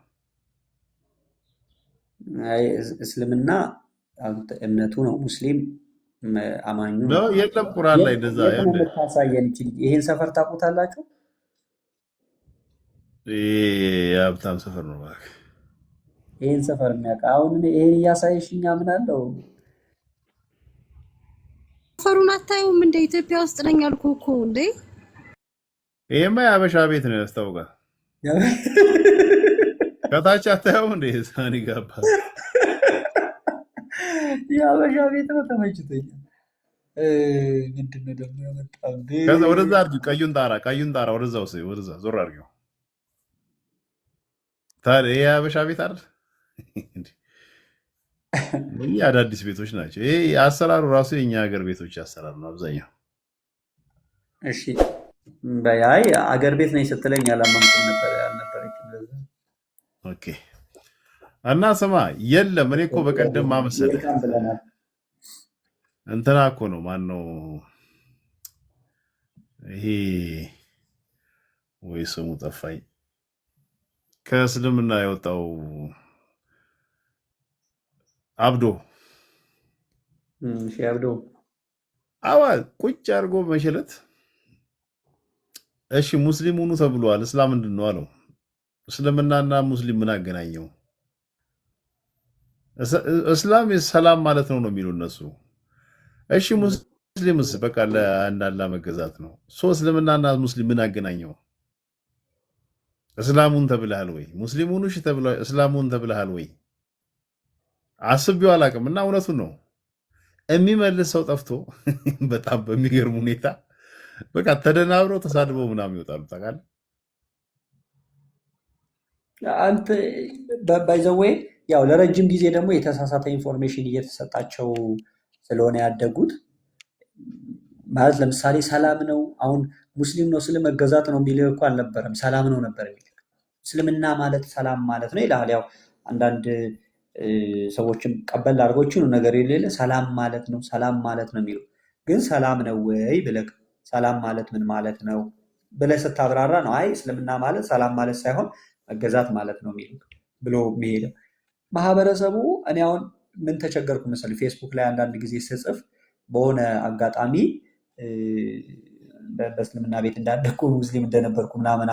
አይ እስልምና እምነቱ ነው፣ ሙስሊም አማኙ ነው። የለም ቁርአን ላይ እንደዛ ታሳየን ይችላል። ይሄን ሰፈር ታውቁታላችሁ? የሀብታም ሰፈር ነው ማለት ይሄን ሰፈር የሚያውቅ አሁን ይሄን እያሳየሽኛ ምን አለው? ሰፈሩን አታዩም? እንደ ኢትዮጵያ ውስጥ ነኝ አልኩህ እኮ እንዴ። ይሄማ የሀበሻ ቤት ነው ያስታውቃል። ከታች አታየውም እንዴ? ሳኒ ጋባ የሀበሻ ቤት ነው። ተመችቶኛል። ምንድን ነው ደግሞ ያመጣብህ? ከዛ ወደዛ አድርጊው፣ ቀዩን ጣራ ወደዛ ዞር አድርጊው። ታዲያ ይሄ የሀበሻ ቤት አይደል? ይህ አዳዲስ ቤቶች ናቸው። ይሄ አሰራሩ ራሱ የኛ ሀገር ቤቶች አሰራር ነው አብዛኛው። እሺ በያይ አገር ቤት ነኝ ስትለኝ አላመንኩም ነበር ያልነበረች። ኦኬ እና ስማ፣ የለም እኔ እኮ በቀደም ማመሰለህ እንትና እኮ ነው ማነው ይሄ ወይ ስሙ ጠፋኝ፣ ከእስልምና የወጣው አብዶ አዋ ቁጭ አድርጎ መሸለት። እሺ ሙስሊም ሁኑ ተብሏል፣ እስላም ምንድን ነው አለው። እስልምናና ሙስሊም ምን አገናኘው? እስላም ሰላም ማለት ነው የሚሉ እነሱ። እሺ ሙስሊምስ በቃ ለአንድ አላህ መገዛት ነው። እስልምናና ሙስሊም ምን አገናኘው? እስላሙን ተብለሃል ወይ? ሙስሊሙን እሺ ተብለሃል፣ እስላሙን ተብለሃል ወይ? አስቤው አላውቅም። እና እውነቱን ነው የሚመልስ ሰው ጠፍቶ በጣም በሚገርም ሁኔታ በቃ ተደናብረው ተሳድበው ምናምን ይወጣሉ። ታውቃለህ አንተ ባይዘዌ ያው ለረጅም ጊዜ ደግሞ የተሳሳተ ኢንፎርሜሽን እየተሰጣቸው ስለሆነ ያደጉት ማለት ለምሳሌ ሰላም ነው አሁን ሙስሊም ነው ስለ መገዛት ነው የሚል እኮ አልነበረም። ሰላም ነው ነበር የሚል። እስልምና ማለት ሰላም ማለት ነው ይላል። ያው አንዳንድ ሰዎችም ቀበል አድርጎችን ነገር የሌለ ሰላም ማለት ነው የሚሉ ግን ሰላም ነው ወይ ብለህ ሰላም ማለት ምን ማለት ነው ብለህ ስታብራራ ነው አይ እስልምና ማለት ሰላም ማለት ሳይሆን መገዛት ማለት ነው የሚሉ ብሎ የሚሄደው ማህበረሰቡ። እኔ አሁን ምን ተቸገርኩ መሰለህ፣ ፌስቡክ ላይ አንዳንድ ጊዜ ስጽፍ በሆነ አጋጣሚ በእስልምና ቤት እንዳደግኩ ሙስሊም እንደነበርኩ ምናምን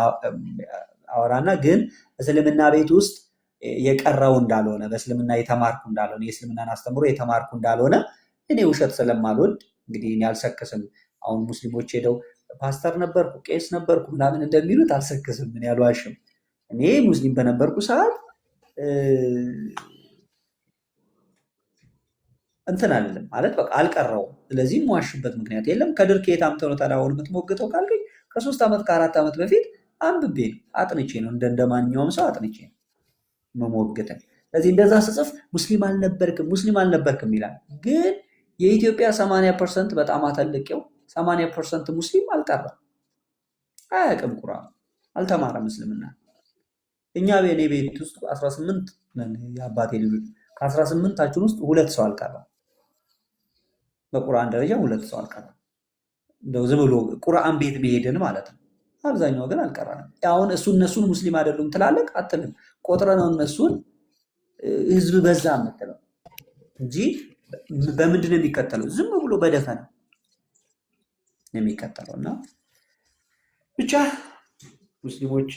አወራና ግን እስልምና ቤት ውስጥ የቀረው እንዳልሆነ በእስልምና የተማርኩ እንዳልሆነ የእስልምናን አስተምሮ የተማርኩ እንዳልሆነ እኔ ውሸት ስለማልወድ እንግዲህ እኔ አልሰክስም። አሁን ሙስሊሞች ሄደው ፓስተር ነበርኩ ቄስ ነበርኩ ምናምን እንደሚሉት አልሰክስም። እኔ አልዋሽም። እኔ ሙስሊም በነበርኩ ሰዓት እንትን አይደለም ማለት በቃ አልቀረውም። ስለዚህ የምዋሽበት ምክንያት የለም። ከድር ከየት አምጥተው ነው ታዲያ አሁን የምትሞግተው ካልከኝ ከ3 ዓመት ከ4 ዓመት በፊት አንብቤ ነው አጥንቼ ነው እንደ ማንኛውም ሰው አጥንቼ ነው መሞግተን። ስለዚህ እንደዛ ስጽፍ ሙስሊም አልነበርክም ይላል። ግን የኢትዮጵያ 80% በጣም አተልቄው 80% ሙስሊም አልቀረም፣ አያውቅም፣ ቁርአን አልተማረም እስልምና። እኛ በእኔ ቤት ውስጥ 18 ነን የአባቴ ልጆች። ከ18ታችን ውስጥ 2 ሰው አልቀረም። በቁርአን ደረጃ 2 ሰው አልቀረም። እንደው ዝም ብሎ ቁርአን ቤት መሄድን ማለት ነው። አብዛኛው ግን አልቀረንም። አሁን እነሱን ሙስሊም አይደሉም ትላለቅ አትልም። ቆጥረ ነው እነሱን ህዝብ በዛ የምትለው እንጂ በምንድን ነው የሚከተለው? ዝም ብሎ በደፈና ነው የሚከተለው። እና ብቻ ሙስሊሞች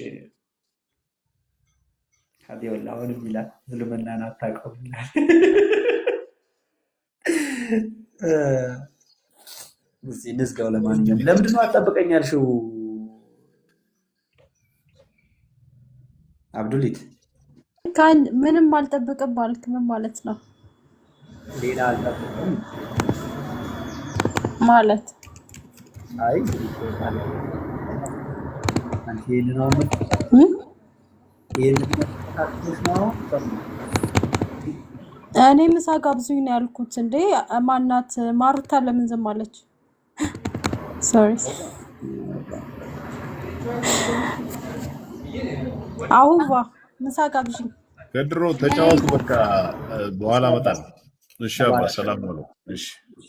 ከዲወላ አሁንም ይላል እስልምናን አታውቀውም ይላል። እዚህ እንዝጋው። ለማንኛውም ለምንድን ነው አትጠብቀኝ ያልሽው አብዱሊት? ምንም አልጠብቅም ማለት ምን ማለት ነው? ሌላ አልጠብቅም ማለት አይ አንቺ ነው እኔ ምሳ ጋብዙኝ ነው ያልኩት። እንዴ ማናት ማሩታ ለምን ዝም አለች? ሶሪ አሁዋ ምሳ ጋብዥኝ። ከድሮ ተጫወቱ በቃ በኋላ እመጣለሁ። እሺ አባ ሰላም ነው። እሺ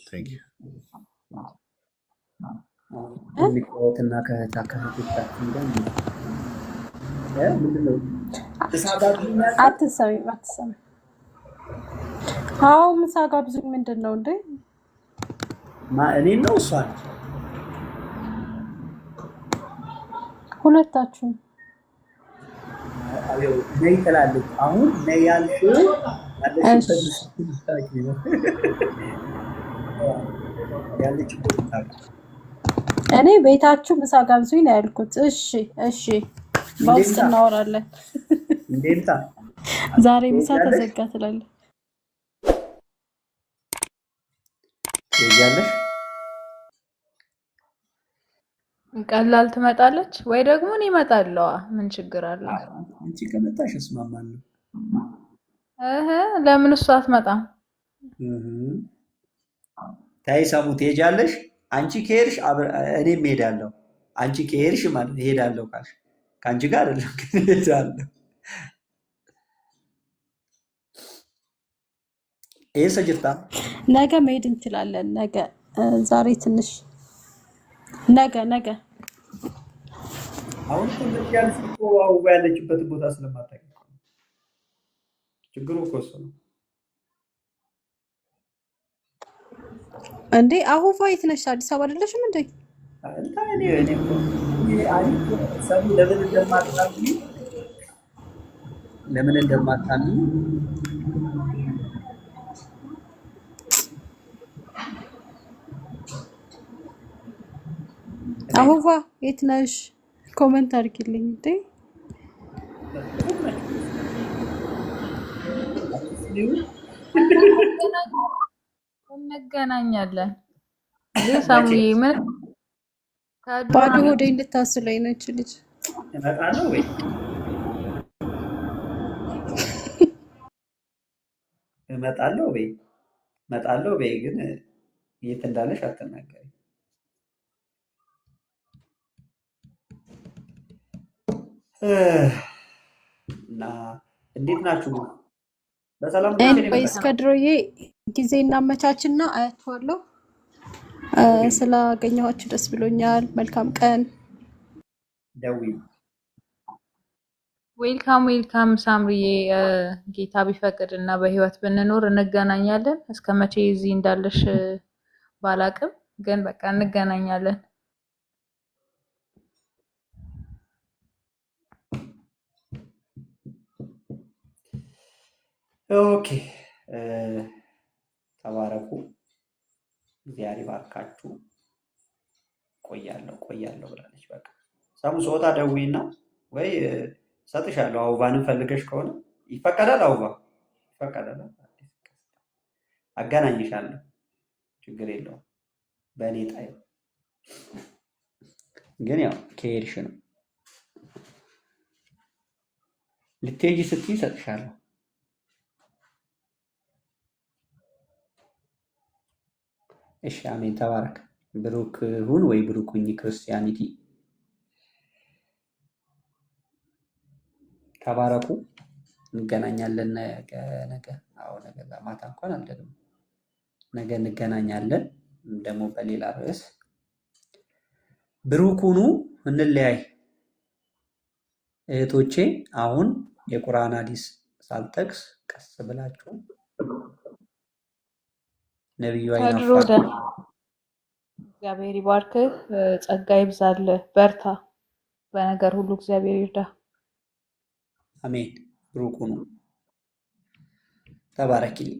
ቴንክ ዩ ሊቆትና ከታከታችን ጋር ምንድነው አትሰሚ። አዎ ምሳ ጋብዙኝ ምንድን ነው እንዴ? እኔ ነው እሷ ሁለታችሁም ነይ ትላለች። አሁን ነይ ያልሽው እኔ ቤታችሁ ምሳ ጋብዙኝ ነው ያልኩት። እሺ በውስጥ እናወራለን። እንዴምታ ዛሬ ምሳ ተዘጋ ትላለህ። ትሄጃለሽ? ቀላል ትመጣለች ወይ ደግሞ እኔ እመጣለሁ። ምን ችግር አለ? አንቺ ከመጣሽ እስማማለሁ። ለምን እሷ አትመጣም? ታይ ሰሙ ትሄጃለሽ? አንቺ ከሄድሽ እኔም እሄዳለሁ። አንቺ ከሄድሽ ማለት እሄዳለሁ ካልሽ ከአንቺ ጋር አይደለም ግን እሄዳለሁ። ይሄ ሰጅርታ ነገ መሄድ እንችላለን። ነገ ዛሬ ትንሽ ነገ አሁን ትንሽ ያልሽ እኮ አውባ ያለችበት ቦታ ስለማታውቂ ችግሩ እኮ እሱ ነው እንዴ። አሁን ፋይት ነሽ አዲስ አበባ አይደለሽም እንዴ? ለምን እንደማታምኝ አሁን የት ነሽ? ኮሜንት አድርጊልኝ እንዴ። እንገናኛለን። ሳሙዬ ምን ባዶ ሆዴ እንድታስለኝ ነች ልጅ። እመጣለሁ ወይ ግን የት እንዳለሽ አትናገሪ። እና እንዴት ናችሁ? በሰላም እስከ ድሮዬ ጊዜ እናመቻችና አያችኋለሁ። ስላገኘኋችሁ ደስ ብሎኛል። መልካም ቀን። ደዊ ዌልካም ሳምሪዬ። ጌታ ቢፈቅድ እና በህይወት ብንኖር እንገናኛለን። እስከ መቼ እዚህ እንዳለሽ ባላቅም ግን በቃ እንገናኛለን። ኦኬ ተባረኩ። እግዚአብሔር ይባርካችሁ። ቆያለሁ ብላለች። በቃ ሳሙ ሶታ ደዊና ወይ ሰጥሻለሁ። አበባንም ፈልገሽ ከሆነ ይፈቀዳል? አውባ ይፈቀዳል። አገናኝሻለሁ፣ ችግር የለውም። በእኔ ጣይ ግን ያው ከሄድሽ ነው። ልትሄጂ ስትይ እሰጥሻለሁ። እሺ፣ አሜን፣ ተባረክ። ብሩክ ሁን ወይ ብሩክ ሁኚ። ክርስቲያኒቲ ተባረኩ። እንገናኛለን ነገ። አዎ ነገ ማታ እንኳን አልደግም። ነገ እንገናኛለን ደግሞ በሌላ ርዕስ። ብሩክ ሁኑ፣ እንለያይ እህቶቼ። አሁን የቁርአን ሐዲስ ሳልጠቅስ ቀስ ብላችሁ ነብዩ አይናፋ እግዚአብሔር ይባርክህ፣ ጸጋ ይብዛልህ፣ በርታ፣ በነገር ሁሉ እግዚአብሔር ይርዳ። አሜን። ብሩክ ሁኑ፣ ተባረኪልኝ።